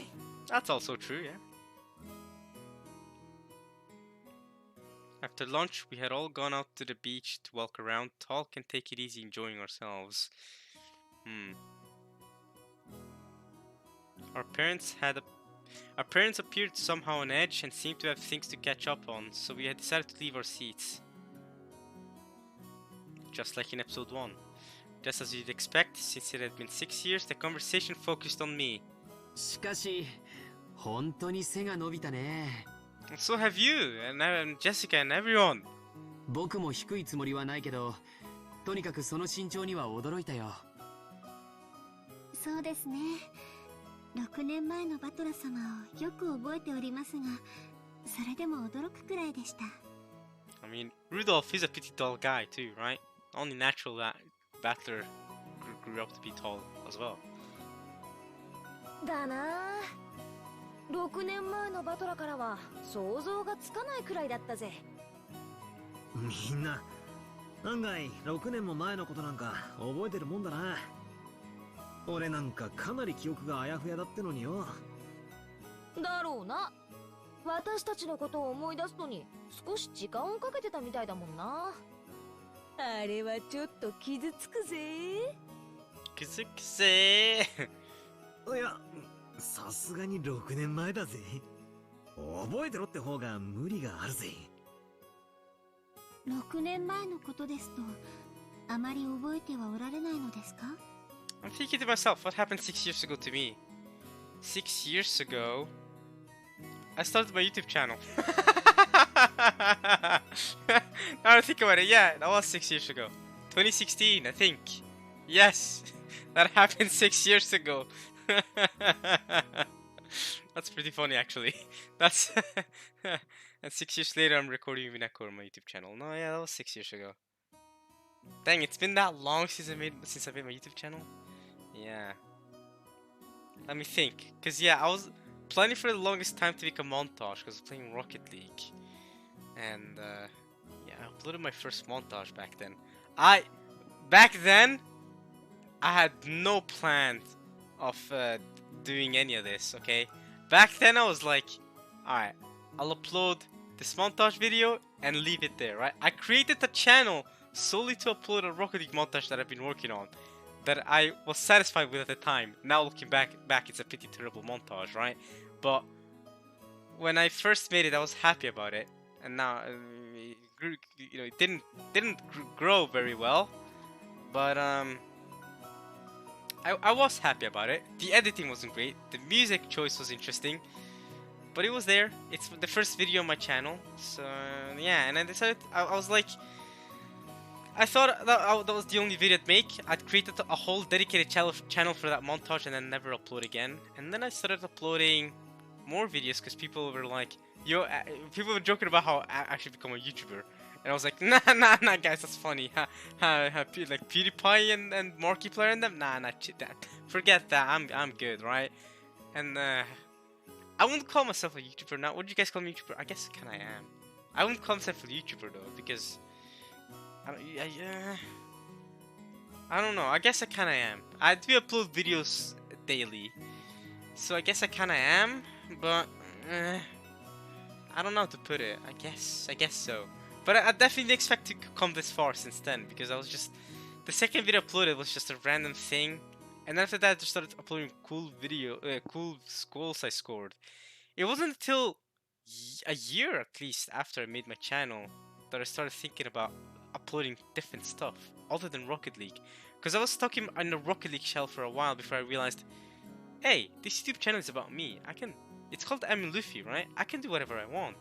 That's also true, yeah. After lunch, we had all gone out to the beach to walk around, talk, and take it easy, enjoying ourselves. Our parents appeared somehow on edge and seemed to have things to catch up on, so we had decided to leave our seats. Just like in episode 1. Just as you'd expect, since it had been 6 years, the conversation focused on me. しかし本当に背が伸びたね。 So have you, and Jessica and everyone. 僕も低いつもりはないけど、とにかくその身長には驚いたよ。そうですね。6年前のバトラ様をよく覚えておりますが、それでも驚くくらいでした。I mean, Rudolph is a pretty tall guy too, right? Only natural that Battler grew up to be tall as well. だなあ。6年前のバトラからは想像がつかないくらいだったぜ。みんな案外6年も前のことなんか覚えてるもんだな。俺なんかかなり記憶があやふやだってのによ。だろうな。私たちのことを思い出すのに少し時間をかけてたみたいだもんな。あれはちょっと傷つくぜ。傷つくぜ。いや、さすがに6年前だぜ。覚えてろって方が無理があるぜ。6年前のことですと、あまり覚えてはおられないのですか？ I'm thinking to myself, what happened 6 years ago to me? 6 years ago, I started my YouTube channel. Now I think about it, yeah, that was 6 years ago. 2016, I think. Yes, that happened 6 years ago. That's pretty funny, actually. That's and 6 years later, I'm recording Umineko on my YouTube channel. No, yeah, that was 6 years ago. Dang, it's been that long since I made my YouTube channel. Yeah. Let me think, cause yeah, I was planning for the longest time to make a montage, cause I was playing Rocket League, and yeah, I uploaded my first montage back then. Back then, I had no plan of doing any of this. Okay, back then I was like, alright, I'll upload this montage video and leave it there. Right? I created the channel solely to upload a Rocket League montage that I've been working on, that I was satisfied with at the time. Now looking back, it's a pretty terrible montage, right? But when I first made it, I was happy about it, and now it grew, it didn't grow very well, but I was happy about it. The editing wasn't great, the music choice was interesting, but it was there. It's the first video on my channel, so yeah. And I decided, I was like, I thought that was the only video I'd make. I'd created a whole dedicated channel for that montage and then never upload again. And then I started uploading more videos because people were like, yo, people were joking about how I actually become a YouTuber. And I was like, nah, guys, that's funny. Like PewDiePie and Markiplier and them? Nah, forget that. I'm good, right? And I wouldn't call myself a YouTuber now. What do you guys call me YouTuber? I guess I kinda am. I wouldn't call myself a YouTuber though, because I don't know. I guess I kinda am. I do upload videos daily, so I guess I kinda am. But I don't know how to put it. I guess so. But I definitely didn't expect to come this far since then, because I was just, the second video uploaded was just a random thing, and after that I just started uploading cool goals I scored. It wasn't until a year at least after I made my channel that I started thinking about uploading different stuff other than Rocket League, because I was stuck in the Rocket League shell for a while before I realized, hey, this YouTube channel is about me. It's called I'm Luffy, right? I can do whatever I want.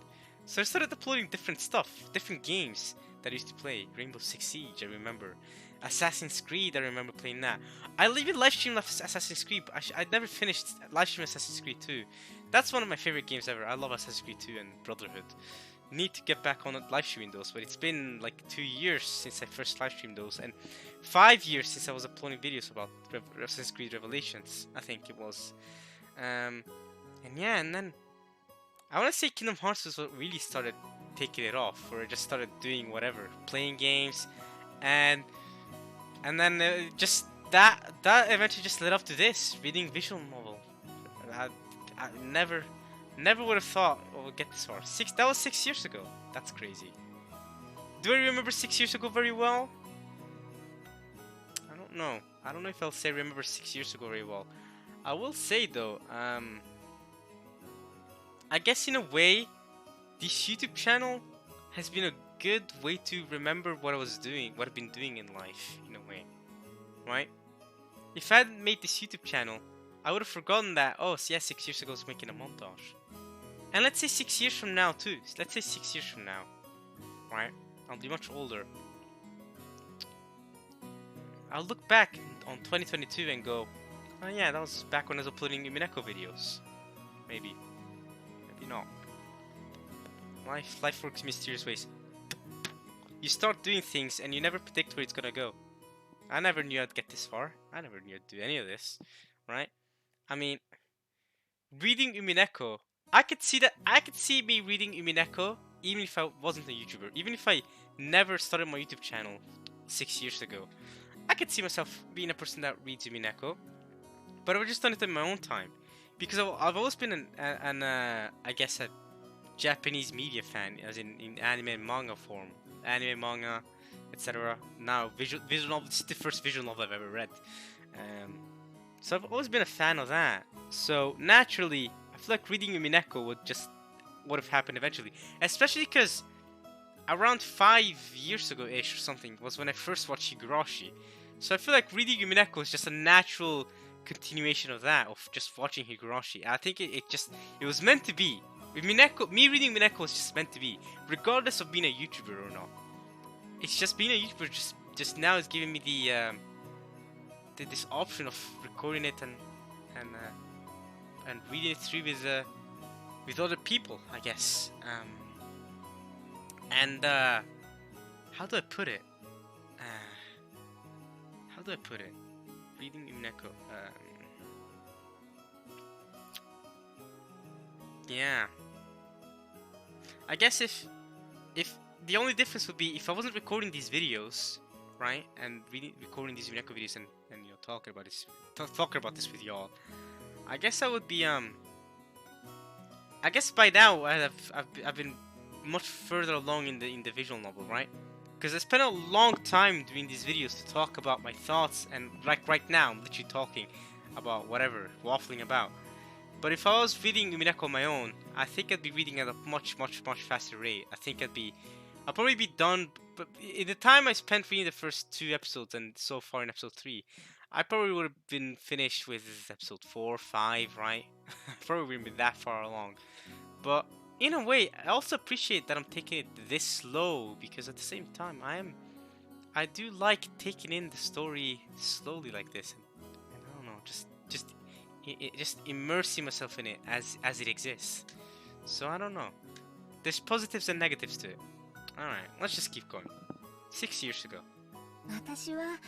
So I started uploading different stuff, different games that I used to play. Rainbow Six Siege, I remember. Assassin's Creed, I remember playing that. I even live streamed Assassin's Creed, but I never finished live streaming Assassin's Creed 2. That's one of my favorite games ever. I love Assassin's Creed 2 and Brotherhood. Need to get back on live streaming those, but it's been like 2 years since I first live streamed those, and 5 years since I was uploading videos about Assassin's Creed Revelations, I think it was. And yeah, and then I want to say Kingdom Hearts was what really started taking it off, where I just started doing whatever, playing games, and then just that eventually just led up to this reading visual novel. I never would have thought I would get this far. That was 6 years ago. That's crazy. Do I remember 6 years ago very well? I don't know. I don't know if I'll say remember 6 years ago very well. I will say though, I guess in a way, this YouTube channel has been a good way to remember what I was doing, what I've been doing in life, in a way, right? If I hadn't made this YouTube channel, I would have forgotten that, oh, yeah, 6 years ago I was making a montage. And let's say 6 years from now too, let's say 6 years from now, right? I'll be much older. I'll look back on 2022 and go, oh yeah, that was back when I was uploading Umineko videos. Maybe. Maybe not. Life works in mysterious ways. You start doing things and you never predict where it's gonna go. I never knew I'd get this far. I never knew I'd do any of this, right? I mean, reading Umineko, I could see me reading Umineko even if I wasn't a YouTuber. Even if I never started my YouTube channel 6 years ago. I could see myself being a person that reads Umineko. But I've just done it in my own time. Because I've always been I guess a Japanese media fan, as in anime and manga form. Anime, manga, etc. Now, visual novel, this is the first visual novel I've ever read. So I've always been a fan of that. So naturally, I feel like reading Umineko would have happened eventually. Especially because around 5 years ago-ish or something was when I first watched Higurashi. So I feel like reading Umineko is just a natural continuation of that, of just watching Higurashi. I think it was meant to be. Me reading Umineko was just meant to be, regardless of being a YouTuber or not. It's just being a YouTuber just now is giving me this option of recording it and reading it through with other people, I guess. How do I put it? Reading Umineko. Yeah. I guess if the only difference would be if I wasn't recording these videos, right, and recording these Umineko videos and you know talking about this with y'all, I guess I would be I guess by now I've been much further along in the visual novel, right? Because I spent a long time doing these videos to talk about my thoughts, and like right now I'm literally talking about whatever, waffling about. But if I was reading Umineko on my own, I think I'd be reading at a much faster rate. I'll probably be done, but in the time I spent reading the first 2 episodes and so far in episode 3, I probably would have been finished with episode 4, 5, right? Probably wouldn't be that far along. But in a way, I also appreciate that I'm taking it this slow, because at the same time, I do like taking in the story slowly like this. And I don't know, just immersing myself in it as it exists. So I don't know. There's positives and negatives to it. Alright, let's just keep going. 6 years ago. 私は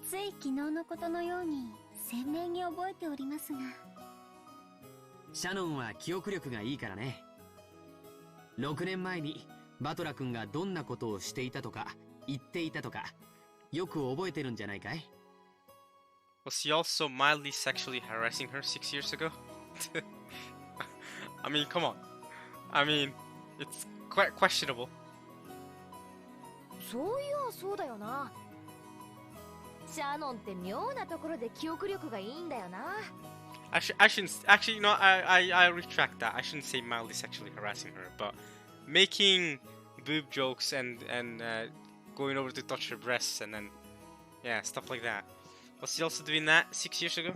つい昨日のことのように鮮明に覚えておりますが、シャノンは記憶力がいいからね。6年前にバトラ君がどんなことをしていたとか言っていたとかよく覚えてるんじゃないかい？ Was he also mildly sexually harassing her 6 years ago? I mean, come on. I mean, it's quite questionable. そういやそうだよな。シャノンって妙なところで記憶力がいいんだよな。I shouldn't. Actually, you know, I retract that. I shouldn't say mildly sexually harassing her, but making boob jokes and going over to touch her breasts and then, yeah, stuff like that. Was he also doing that 6 years ago?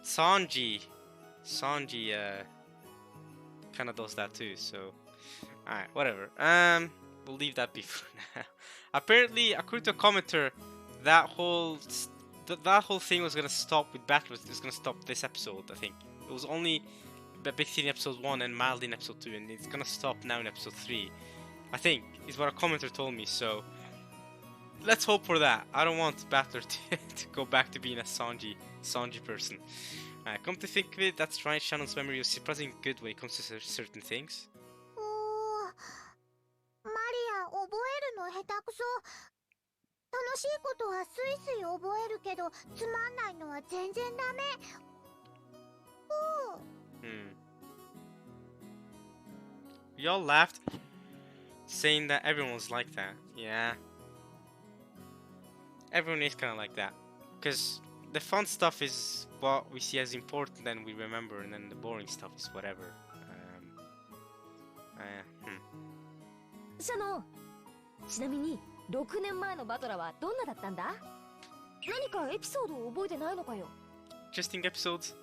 Sanji kind of does that too. So, alright, whatever. We'll leave that be for now. Apparently, according to a commenter, that whole thing was gonna stop with battle. It was gonna stop this episode. I think it was only a big thing in episode 1 and mildly in episode 2, and it's gonna stop now in episode 3. I think is what a commenter told me. So let's hope for that. I don't want Battler to go back to being a Sanji person. Come to think of it, that's right. Shannon's memory was surprisingly good when it comes to certain things. マリア覚えるの下手くそ。楽しいことはスイスイ覚えるけど、つまんないのは全然ダメ。We all laughed, saying that everyone was like that. Yeah. Everyone is kind of like that. Because the fun stuff is what we see as important and we remember, and then the boring stuff is whatever. シャノン、ちなみに6年前のバトラはどんなだったんだ？何かエピソードを覚えてないのかよ。 Interesting episodes.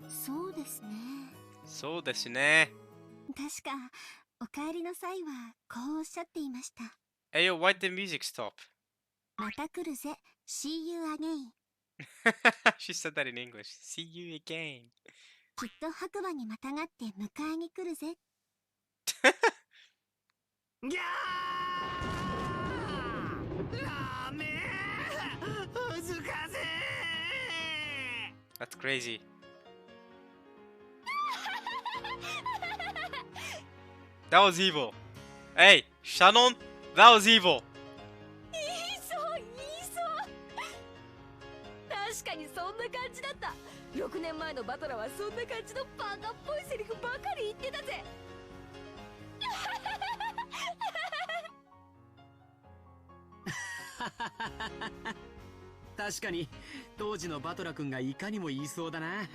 そうですね。そうですね。確かお帰りの際はこうおっしゃっていました。Hey yo, why'd the music stop? また来るぜ。See you again. She said that in English. See you again. きっと白馬にまたがって迎えに来るぜ。ギャー！ラーメン！恥ずかしい！ That's crazy. That was evil. Hey, Shannon, that was evil. 言いそう言いそう。確かにそんな感じだった。6年前のバトラはそんな感じのバカっぽいセリフばかり言ってたぜ。確かに当時のバトラ君がいかにも言いそうだな。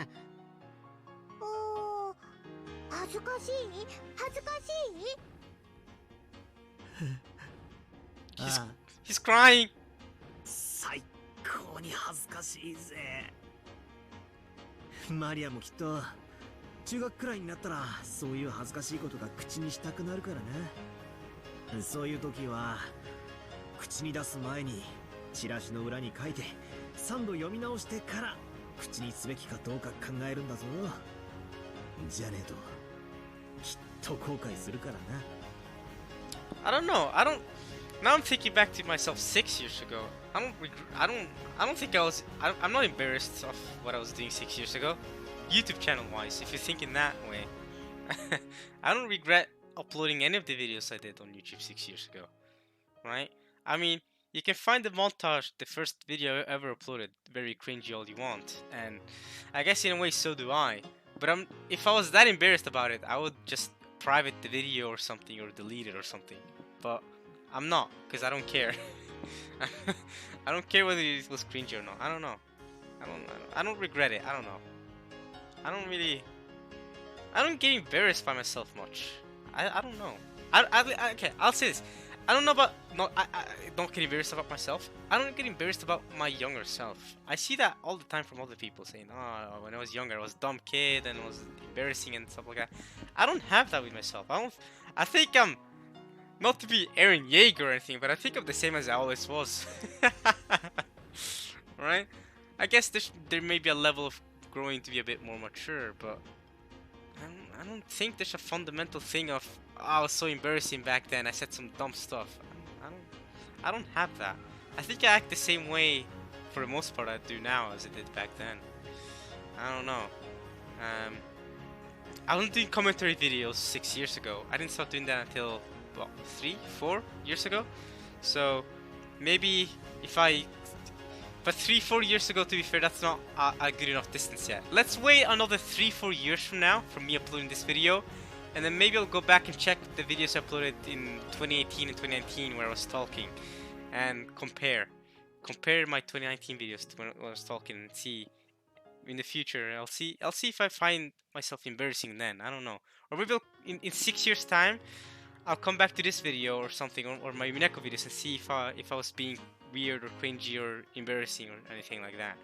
おー、恥ずかしい？恥ずかしい？He's crying. 最高に恥ずかしいぜ。マリアもきっと中学くらいになったらそういう恥ずかしいことが口にしたくなるからな。そういう時は口に出す前にチラシの裏に書いて3度読み直してから口にすべきかどうか考えるんだぞ。じゃねえときっと後悔するからな。 I don't know. Now I'm thinking back to myself 6 years ago. I don't think I was. I'm not embarrassed of what I was doing 6 years ago. YouTube channel wise, if you're thinking that way, I don't regret uploading any of the videos I did on YouTube 6 years ago. Right? I mean, you can find the montage, the first video I ever uploaded, very cringy all you want, and I guess in a way so do I. But if I was that embarrassed about it, I would just private the video or something, or delete it or something. But I'm not, because I don't care. I don't care whether it was cringy or not. I don't know. I don't regret it. I don't know. I don't get embarrassed by myself much. I don't know. Okay, I'll say this. I don't know about I don't get embarrassed about myself. I don't get embarrassed about my younger self. I see that all the time from other people saying, "Oh, when I was younger, I was a dumb kid and it was embarrassing and stuff like that." I don't have that with myself. I think I'm not to be Aaron Yeager or anything, but I think I'm the same as I always was. Right? I guess there may be a level of growing to be a bit more mature, but I don't think there's a fundamental thing of, oh, I was so embarrassing back then, I said some dumb stuff. I don't have that. I think I act the same way for the most part I do now as I did back then. I don't know. I was doing commentary videos 6 years ago. I didn't start doing that until, what, 3-4 years ago? So maybe but 3-4 years ago, to be fair, that's not a good enough distance yet. Let's wait another 3-4 years from now, from me uploading this video, and then maybe I'll go back and check the videos I uploaded in 2018 and 2019 where I was talking, and compare my 2019 videos to when I was talking, and see in the future. I'll see if I find myself embarrassing then. I don't know, or maybe in 6 years time, I'll come back to this video or something, or my Umineko videos, and see if I was being weird or cringy or embarrassing or anything like that.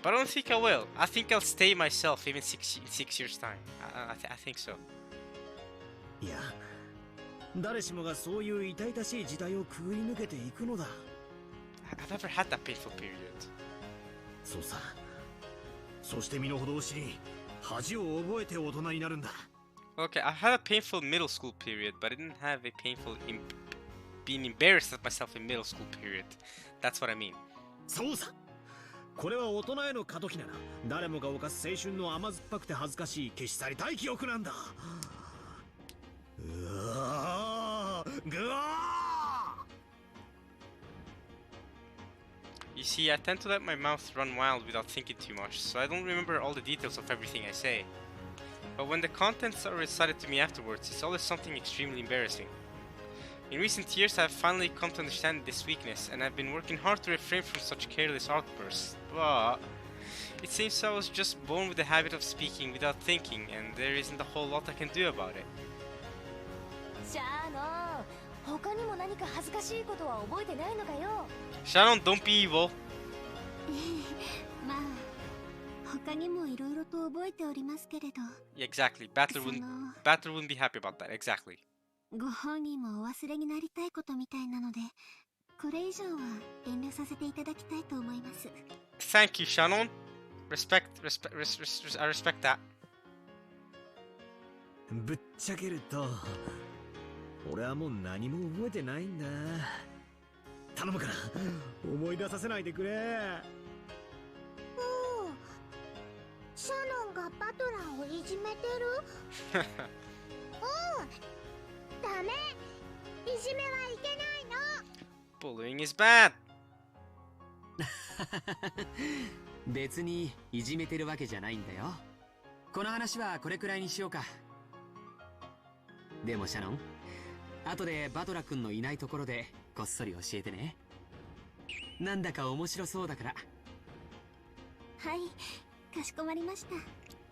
But I don't think I will. I think I'll stay myself even in 6 years time. I think so. いや、誰しもがそういう痛々しい時代をくぐり抜けていくのだ。I've never had that painful period. そうさ。そして身の程を知り、恥を覚えて大人になるんだ。Okay, I had a painful middle school period, but I didn't have a painful being embarrassed at myself in middle school period. That's what I mean. そうさ。これは大人への過渡期なら、誰もが犯す青春の甘酸っぱくて恥ずかしい消し去りたい記憶なんだ。うわー、ぐわー。You see, I tend to let my mouth run wild without thinking too much, so I don't remember all the details of everything I say. But when the contents are recited to me afterwards, it's always something extremely embarrassing. In recent years, I have finally come to understand this weakness, and I've been working hard to refrain from such careless outbursts, but it seems I was just born with the habit of speaking without thinking, and there isn't a whole lot I can do about it. シャーノン、他にも何か恥ずかしいことは覚えてないのかよ。 Shannon, don't be evil. まあ他にもいろいろと覚えておりますけれど Yeah, exactly. Battler wouldn't be happy about that. Exactly. ご本人もお忘れになりたいことみたいなのでこれ以上は遠慮させていただきたいと思います Thank you, Shannon. I respect that. ぶっちゃけると俺はもう何も覚えてないんだ。頼むから思い出させないでくれ。おおシャノンがバトラーをいじめてるダメいじめはいけないの Bullying is bad. 別にいじめてるわけじゃないんだよ。この話はこれくらいにしようか。でもシャノン、後でバトラ君のいないところでこっそり教えてね。なんだか面白そうだから。はいかしこまりました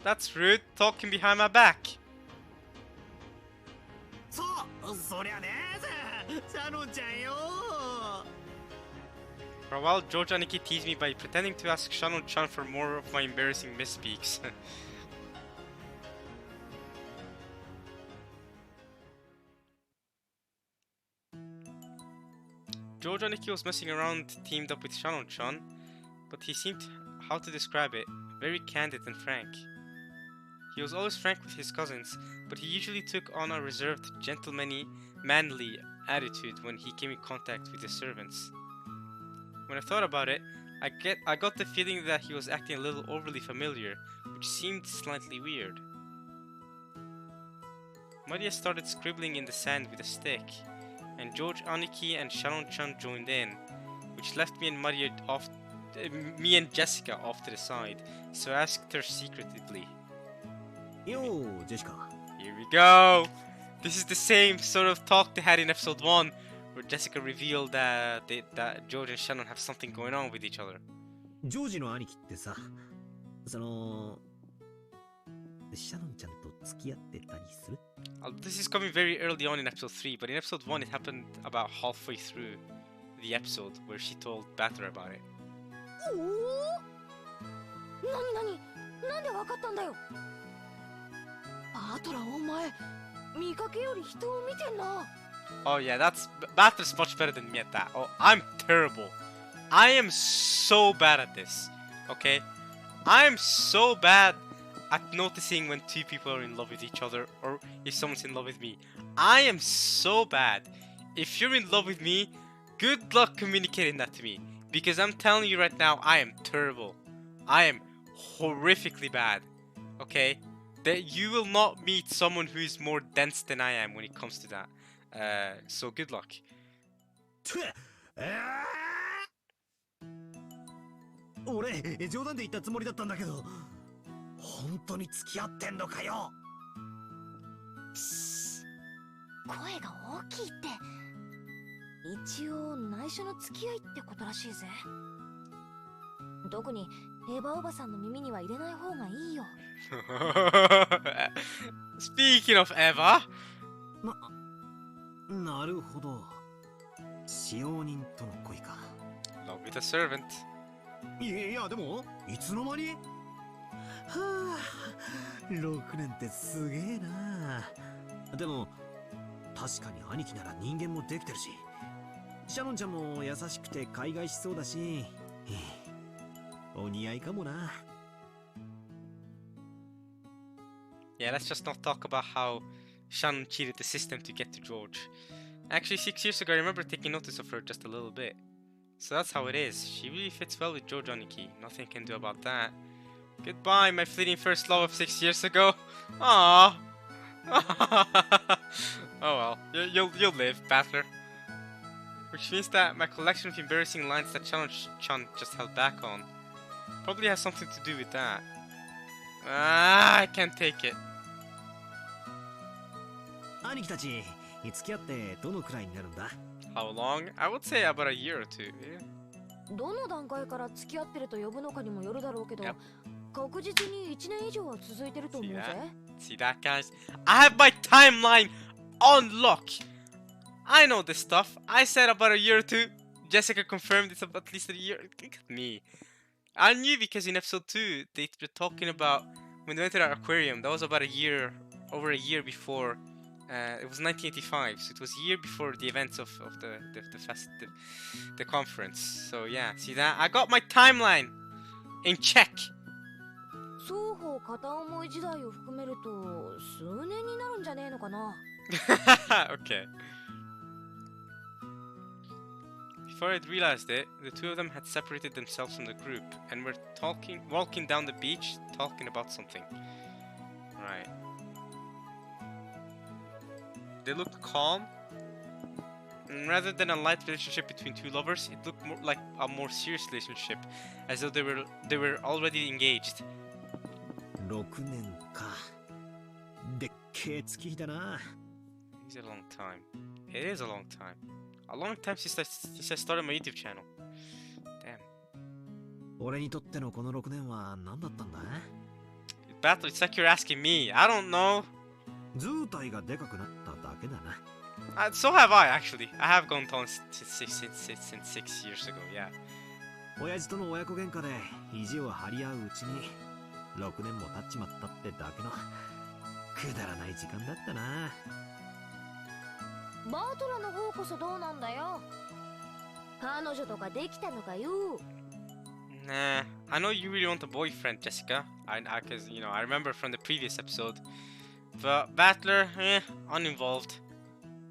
That's rude. Talking behind my back. そりゃねシャノンちゃんよ。 For a while, George and Nikki teased me by pretending to ask Shannon-chan for more of my embarrassing misspeaks. George and Nikki was messing around, teamed up with Shannon-chan, but he seemed, how to describe it, very candid and frank. He was always frank with his cousins, but he usually took on a reserved, gentlemanly, manly attitude when he came in contact with the servants. When I thought about it, I got the feeling that he was acting a little overly familiar, which seemed slightly weird. Maria started scribbling in the sand with a stick, and George, Aniki, and Shannon-chan joined in, which left me and Jessica off to the side, so I asked her secretively. Yo, Jessica. Here we go! This is the same sort of talk they had in episode 1, where Jessica revealed that George and Shannon have something going on with each other. ジョージの兄貴ってさ、シャノンちゃんと付き合ってたりする？ This is coming very early on in episode 3, but in episode 1 it happened about halfway through the episode where she told Batter about it. おお、なんでわかったんだよ。バトラーお前、見かけより人を見てんな。Oh yeah, Batter's much better than me at that. Oh, I'm terrible. I am so bad at this. Okay? I am so bad at noticing when two people are in love with each other or if someone's in love with me. I am so bad. If you're in love with me, good luck communicating that to me. Because I'm telling you right now, I am terrible. I am horrifically bad. Okay? That you will not meet someone who is more dense than I am when it comes to that. So good luck. 俺冗談で言ったつもりだったんだけど本当に付き合ってんのかよ。声が大きいって。一応内緒の付き合いってことらしいぜ。特にエヴァおばさんの耳には入れない方がいいよ。Speaking of Eva. なるほど。使用人との恋か。Love with a servant. いやでもいつの間に？はあ、6年ってすげえな。でも確かに兄貴なら人間もできてるし、シャノンちゃんも優しくて海外しそうだし、お似合いかもな。Yeah, let's just not talk about how Shannon cheated the system to get to George. Actually, 6 years ago, I remember taking notice of her just a little bit. So that's how it is. She really fits well with George Aniki. Nothing can do about that. Goodbye, my fleeting first love of 6 years ago. Aww. Oh well, you'll live, Battler. Which means that my collection of embarrassing lines that Challenge-chan just held back on probably has something to do with that. I can't take it. 兄貴たち、付き合ってどのくらいになるんだ？ How long? I would say about a year or two. Yeah. どの段階から付き合ってると呼ぶのかにもよるだろうけど、 Yep. 確実に1年以上は続いてると思うぜ。 See that, guys? I have my timeline on lock. I know this stuff. I said about a year or two. Jessica confirmed it's about at least a year. Look at me. I knew because in episode 2 they were talking about when they went to that aquarium. That was about a year, over a year before. It was 1985, so it was a year before the events of the conference. So yeah, see that? I got my timeline in check. 双方片思い時代を含めると数年になるんじゃねえのかな。Okay. Before I'd realized it, the two of them had separated themselves from the group and were walking down the beach, talking about something. Right. They looked calm. And rather than a light relationship between two lovers, it looked more like a more serious relationship, as though they were already engaged. 6年か。でっけえ月日だな。It's a long time. It is a long time. A long time since I started my YouTube channel. Damn. 俺にとってのこの6年は何だったんだ？ Battle, it's like you're asking me. I don't know. 図体がでかくなっただけだな。So have I, actually. I have gone tall since 6 years ago, yeah. 親父との親子喧嘩で意地を張り合ううちに6年も経っちまったってだけのくだらない時間だったな。バートラの方こそどうなんだよ。彼女とかできたのかよ。Nah, I know you really want a boyfriend, Jessica. Cause you know I remember from the previous episode. But Battler, uninvolved.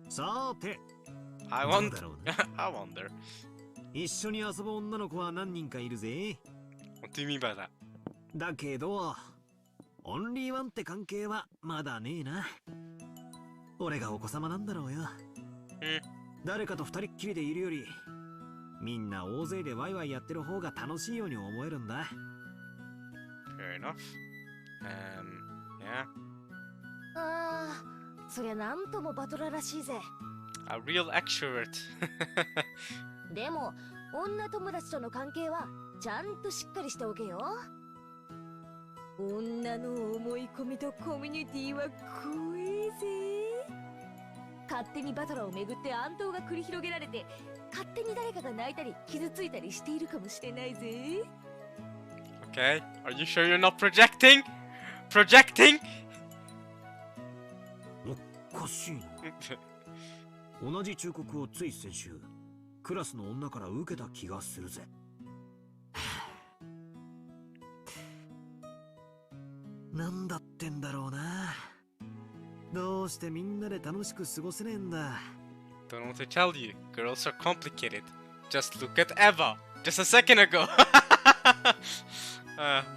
さて、I wonder. I wonder. 一緒に遊ぶ女の子は何人かいるぜ。What do you mean by that? だけど、オンリーワンって関係はまだねえな。俺がお子様なんだろうよ。誰かと二人っきりでいるより、みんな大勢でワイワイやってる方が楽しいように思えるんだ。Fair enough. Yeah. ああ、そりゃなんともバトラらしいぜ。A real extrovert. でも、女友達との関係はちゃんとしっかりしておけよ。女の思い込みとコミュニティは怖えぜ。勝手にバトラをめぐって暗闘が繰り広げられて、勝手に誰かが泣いたり傷ついたりしているかもしれないぜ。Okay, are you sure you're not projecting? Projecting? おかしいな。同じ忠告をつい先週、クラスの女から受けた気がするぜ。なんだってんだろうな。どうしてみんなで楽しく過ごせねえんだ。Don't know what to tell you. Girls are complicated. Just look at Eva. Just a second ago.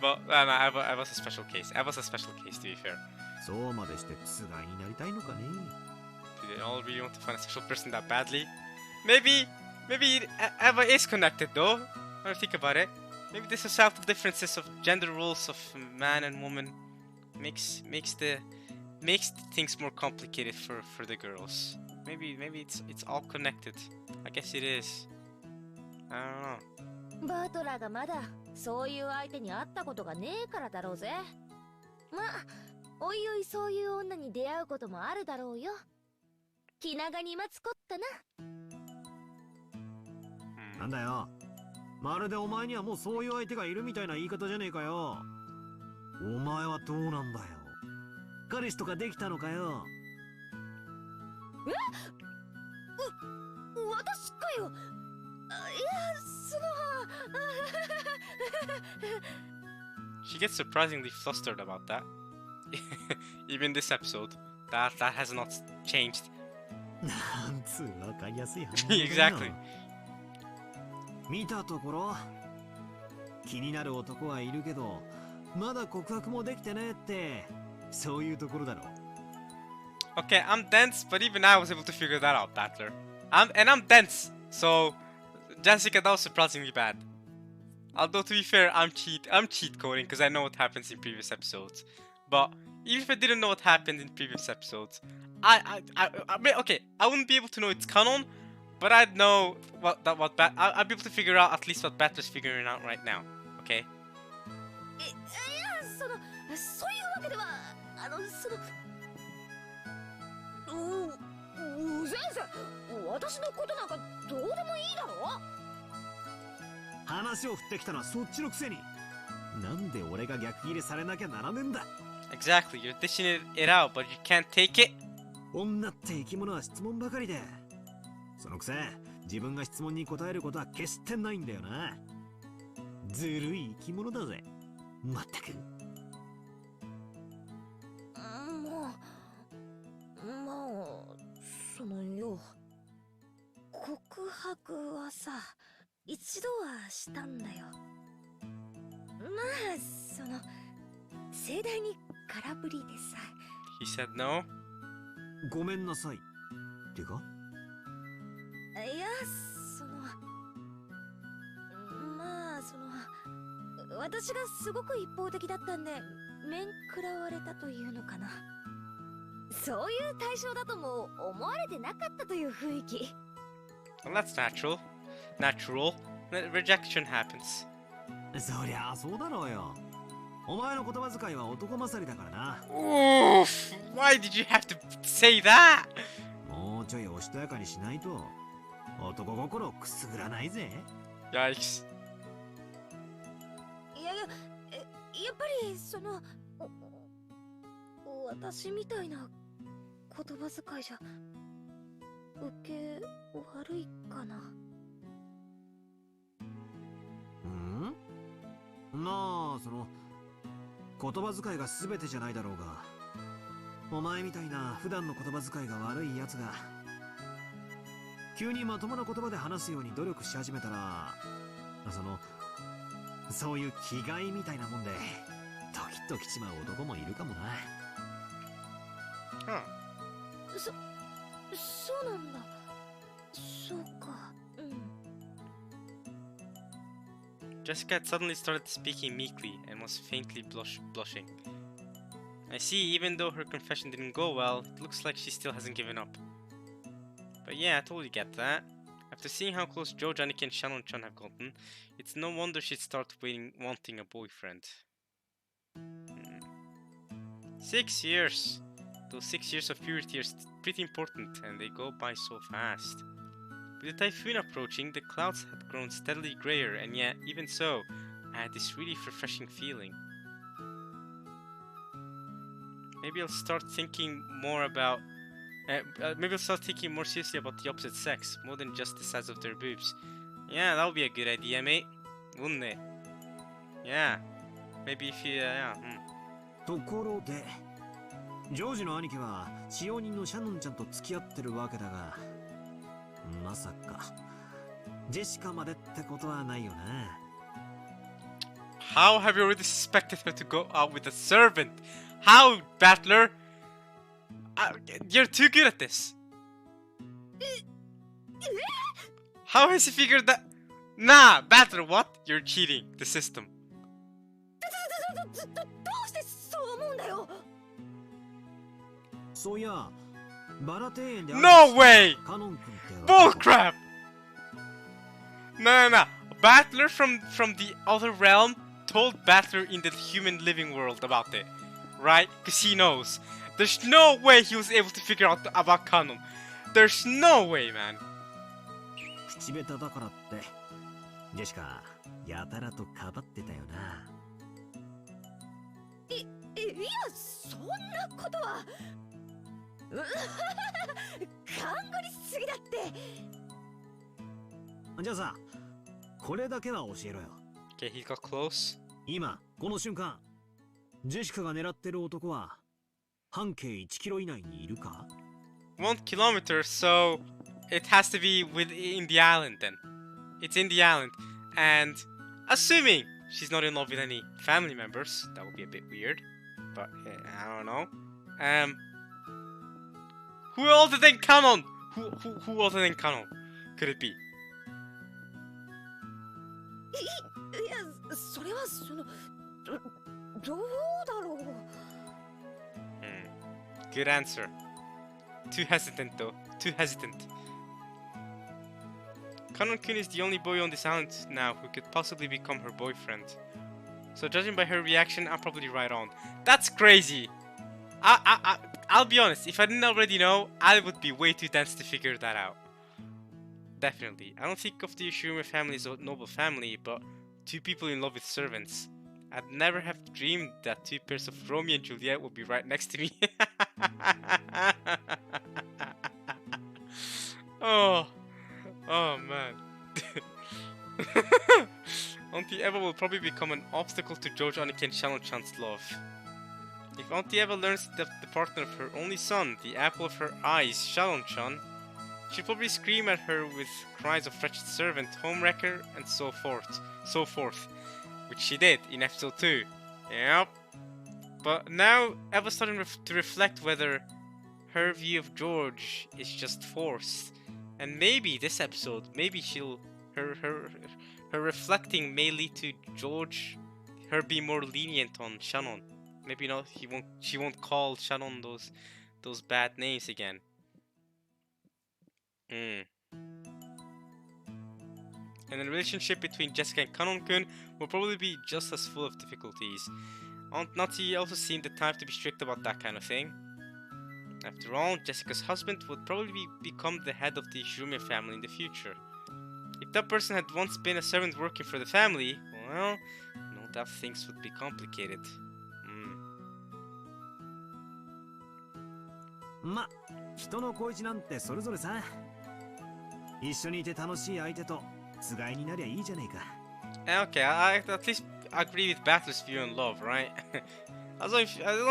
But Eva's a special case. Eva's a special case, to be fair. そうまでしてつがいになりたいのかね。Do they all really want to find a special person that badly? Maybe Eva is connected though. When I think about it, maybe the societal differences of gender roles of man and woman makes things more complicated for the girls. Maybe it's all connected. I guess it is. I don't know. バトラがまだそういう相手に会ったことがねえからだろうぜ。まあ、おいおいそういう女に出会うこともあるだろうよ。気長に待つこったな。なんだよ。まるでお前にはもうそういう相手がいるみたいな言い方じゃねえかよ。お前はどうなんだよ。彼氏とかできたのかよ。私かよ。いや、She gets surprisingly flustered about that. Even this episode, that has not changed. なんつうわかりやすい話だよ。Exactly. 見たところ、気になる男はいるけど、まだ告白もできてねえって、そういうところだろ。Okay, I'm dense, but even I was able to figure that out, Battler. I'm dense. So, Jessica, that was surprisingly bad. Although to be fair, I'm cheat coding because I know what happens in previous episodes. But even if I didn't know what happened in previous episodes, I mean, okay, I wouldn't be able to know it's canon, but I'd know I'd be able to figure out at least what Battler's figuring out right now. Okay. いや、そういうわけでは、先生、私のことなんかどうでもいいだろ。話を振ってきたのはそっちのくせに、なんで俺が逆ギレされなきゃならねえんだ。Exactly, you're dishing it out, but you can't take it. 女って生き物は質問ばかりで、そのくせ自分が質問に答えることは決してないんだよな。ずるい生き物だぜ。まったく。そのよ、告白はさ、一度はしたんだよ。まあ、盛大に空振りでさ。He said no. ごめんなさい。ってか？いや、まあ、私がすごく一方的だったんで、面食らわれたというのかな。そういう対象だとも思われてなかったという雰囲気。Well, that's natural. Rejection happens. そりゃそうだろうよ。お前の言葉遣いは男勝りだからな。Oof! Why did you have to say that? もうちょいおしとやかにしないと男心くすぐらないぜ。Yikes. やっぱり私みたいな言葉遣いじゃ受け悪いかな。なあ、言葉遣いが全てじゃないだろうが、お前みたいな普段の言葉遣いが悪いやつが急にまともな言葉で話すように努力し始めたら、そういう気概みたいなもんでドキッときちまう男もいるかもな。そうなんだ。そうか。Jessica had suddenly started speaking meekly and was faintly blushing. I see, even though her confession didn't go well, it looks like she still hasn't given up. But yeah, I totally get that. After seeing how close Joe, Janiki, and Shannon-chan have gotten, it's no wonder she'd start wanting a boyfriend. 6 years! Those 6 years of purity are pretty important, and they go by so fast. With the typhoon approaching, the clouds had grown steadily grayer, and yet, even so, I had this really refreshing feeling. Maybe I'll start thinking more seriously about the opposite sex, more than just the size of their boobs. Yeah, that would be a good idea, mate. Wouldn't it? Yeah. Maybe if you, yeah. ところで、ジョージの兄貴は使用人のシャノンちゃんと付き合ってるわけだが、まさかジェシカまでってことはないよな。How have you already suspected her to go out with a servant? How, Battler? You're too good at this. How has he figured that? Nah, Battler, what? You're cheating the system. どうしてそう思うんだよ。そういや、バラ庭園で No way! カノン君って Bullcrap! No. Battler from the other realm told Battler in the human living world about it, right? Because he knows. There's no way he was able to figure out about Canon. There's no way, man. 口下手だからってジェシカやたらとかばってたよな。いや、そんなことは。勘繰りすぎだって。じゃあさ、これだけは教えろよ。 Okay, he got close. 今この瞬間、ジェシカが狙ってる男は半径1キロ以内にいるか？ 1 kilometer, so it has to be in the island then. It's in the island, and assuming she's not in love with any family members, that would be a bit weird. But I don't know. Who other than Canon? Who other than Canon could it be? それはそのどうだろう。Good answer. Too hesitant though. Too hesitant. Kanon-kun is the only boy on this island now who could possibly become her boyfriend. So judging by her reaction, I'm probably right on. That's crazy. I'll be honest. If I didn't already know, I would be way too dense to figure that out. Definitely. I don't think of the Ushiruma family as a noble family, but two people in love with servants. I'd never have dreamed that two pairs of Romeo and Juliet would be right next to me. Oh man. Auntie Eva will probably become an obstacle to George Anakin and Shannon-chan's love. If Auntie Eva learns that the partner of her only son, the apple of her eyes, Shannon-chan, she'll probably scream at her with cries of wretched servant, homewrecker, and so forth. Which she did in episode 2. Yep. But now Eva's starting to reflect whether her view of George is just forced. And maybe this episode, maybe her reflecting may lead to George, her being more lenient on Shannon. Maybe not. She won't call Shannon those bad names again. And the relationship between Jessica and Kanon-kun will probably be just as full of difficulties. Aunt Natty also seemed the type to be strict about that kind of thing. After all, Jessica's husband would probably become the head of the Ishiruma family in the future. If that person had once been a servant working for the family, well, no doubt things would be complicated. ま、人の恋路なんてそれぞれさ。一緒にいて楽しい相手とつがいになりゃいいじゃねえか。Okay, I at least agree with Battle's view on love, right? as long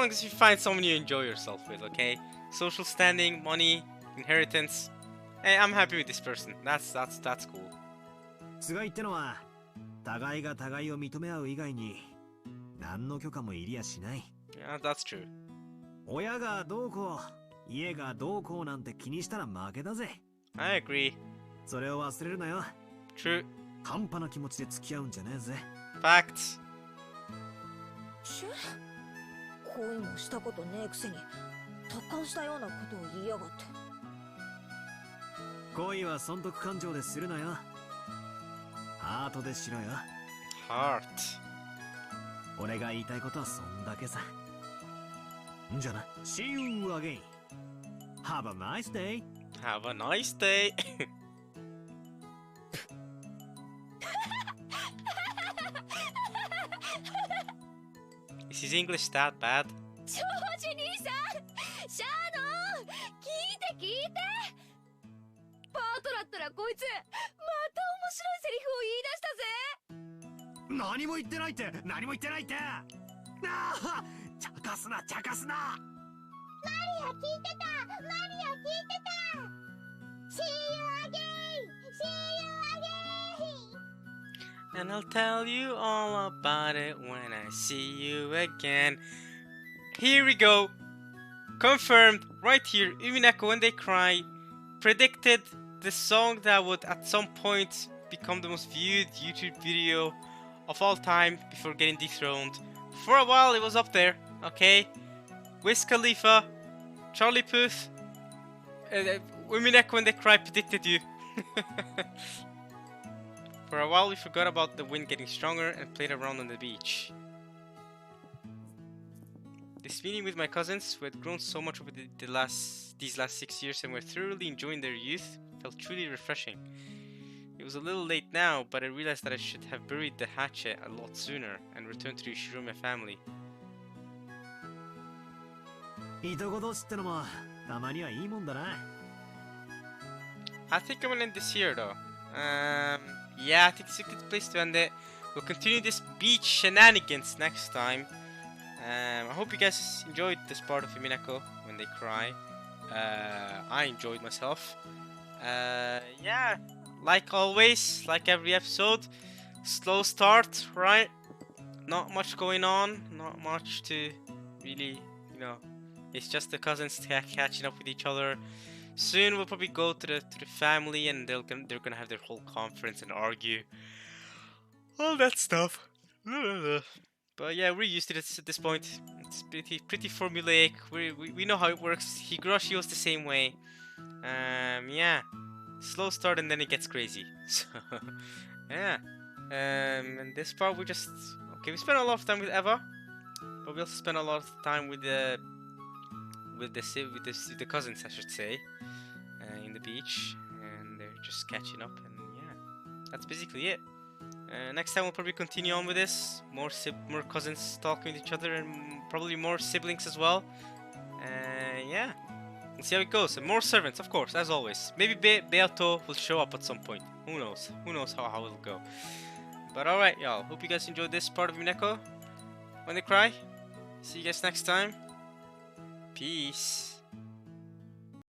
as you find someone you enjoy yourself with, okay? Social standing, money, inheritance. Hey, I'm happy with this person. That's cool. つがいってのは互いが互いを認め合う以外に何の許可もいりやしない。Yeah, that's true. 親がどうこう、家がどうこうなんて気にしたら負けだぜ。I agree. それを忘れるなよ。True. 半端な気持ちで付き合うんじゃねえぜ。Facts. 恋もしたことねえくせに達観したようなことを言いやがって。恋は損得感情でするなよ。ハートでしろよ。Heart. 俺が言いたいことはそんだけさ。んじゃな。See you again. Have a nice day. Have a nice day. Is his English that bad? ジョージ兄さん、シャノン、聞いてパートだったらこいつまた面白いセリフを言い出したぜ。何も言ってないって、何も言ってないって。ああ、茶化すな。マリア聞いてた。See you again. And I'll tell you all about it when I see you again. Here we go. Confirmed right here. Umineko, When They Cry, predicted the song that would at some point become the most viewed YouTube video of all time before getting dethroned. For a while it was up there, okay? Wiz Khalifa, Charlie Puth, Umineko, When They Cry predicted you. For a while we forgot about the wind getting stronger and played around on the beach. This meeting with my cousins, who had grown so much over these last 6 years and were thoroughly enjoying their youth, felt truly refreshing. It was a little late now, but I realized that I should have buried the hatchet a lot sooner and returned to the Ushiruma family. いとこ同士ってのもたまにはいいもんだな。I think I'm gonna end this here though. Yeah, I think it's a good place to end it. We'll continue this beach shenanigans next time. I hope you guys enjoyed this part of Umineko When They Cry. I enjoyed myself. Yeah, like always, like every episode, slow start, right? Not much going on, not much to really, it's just the cousins catching up with each other. Soon we'll probably go to the family and they're gonna have their whole conference and argue all that stuff. But yeah, we're used to this at this point. It's pretty formulaic. We know how it works. Higurashi was the same way. Yeah, slow start and then it gets crazy. So yeah. And this part we just okay. We spent a lot of time with Eva, but we also spent a lot of time with the cousins, I should say, in the beach, and they're just catching up. And yeah, that's basically it. Next time we'll probably continue on with this. More cousins talking with each other, and probably more siblings as well. Yeah, we'll see how it goes. And more servants, of course, as always. Maybe Beato will show up at some point. Who knows? Who knows how it'll go. But alright, y'all. Hope you guys enjoyed this part of Umineko. When they cry. See you guys next time. Peace.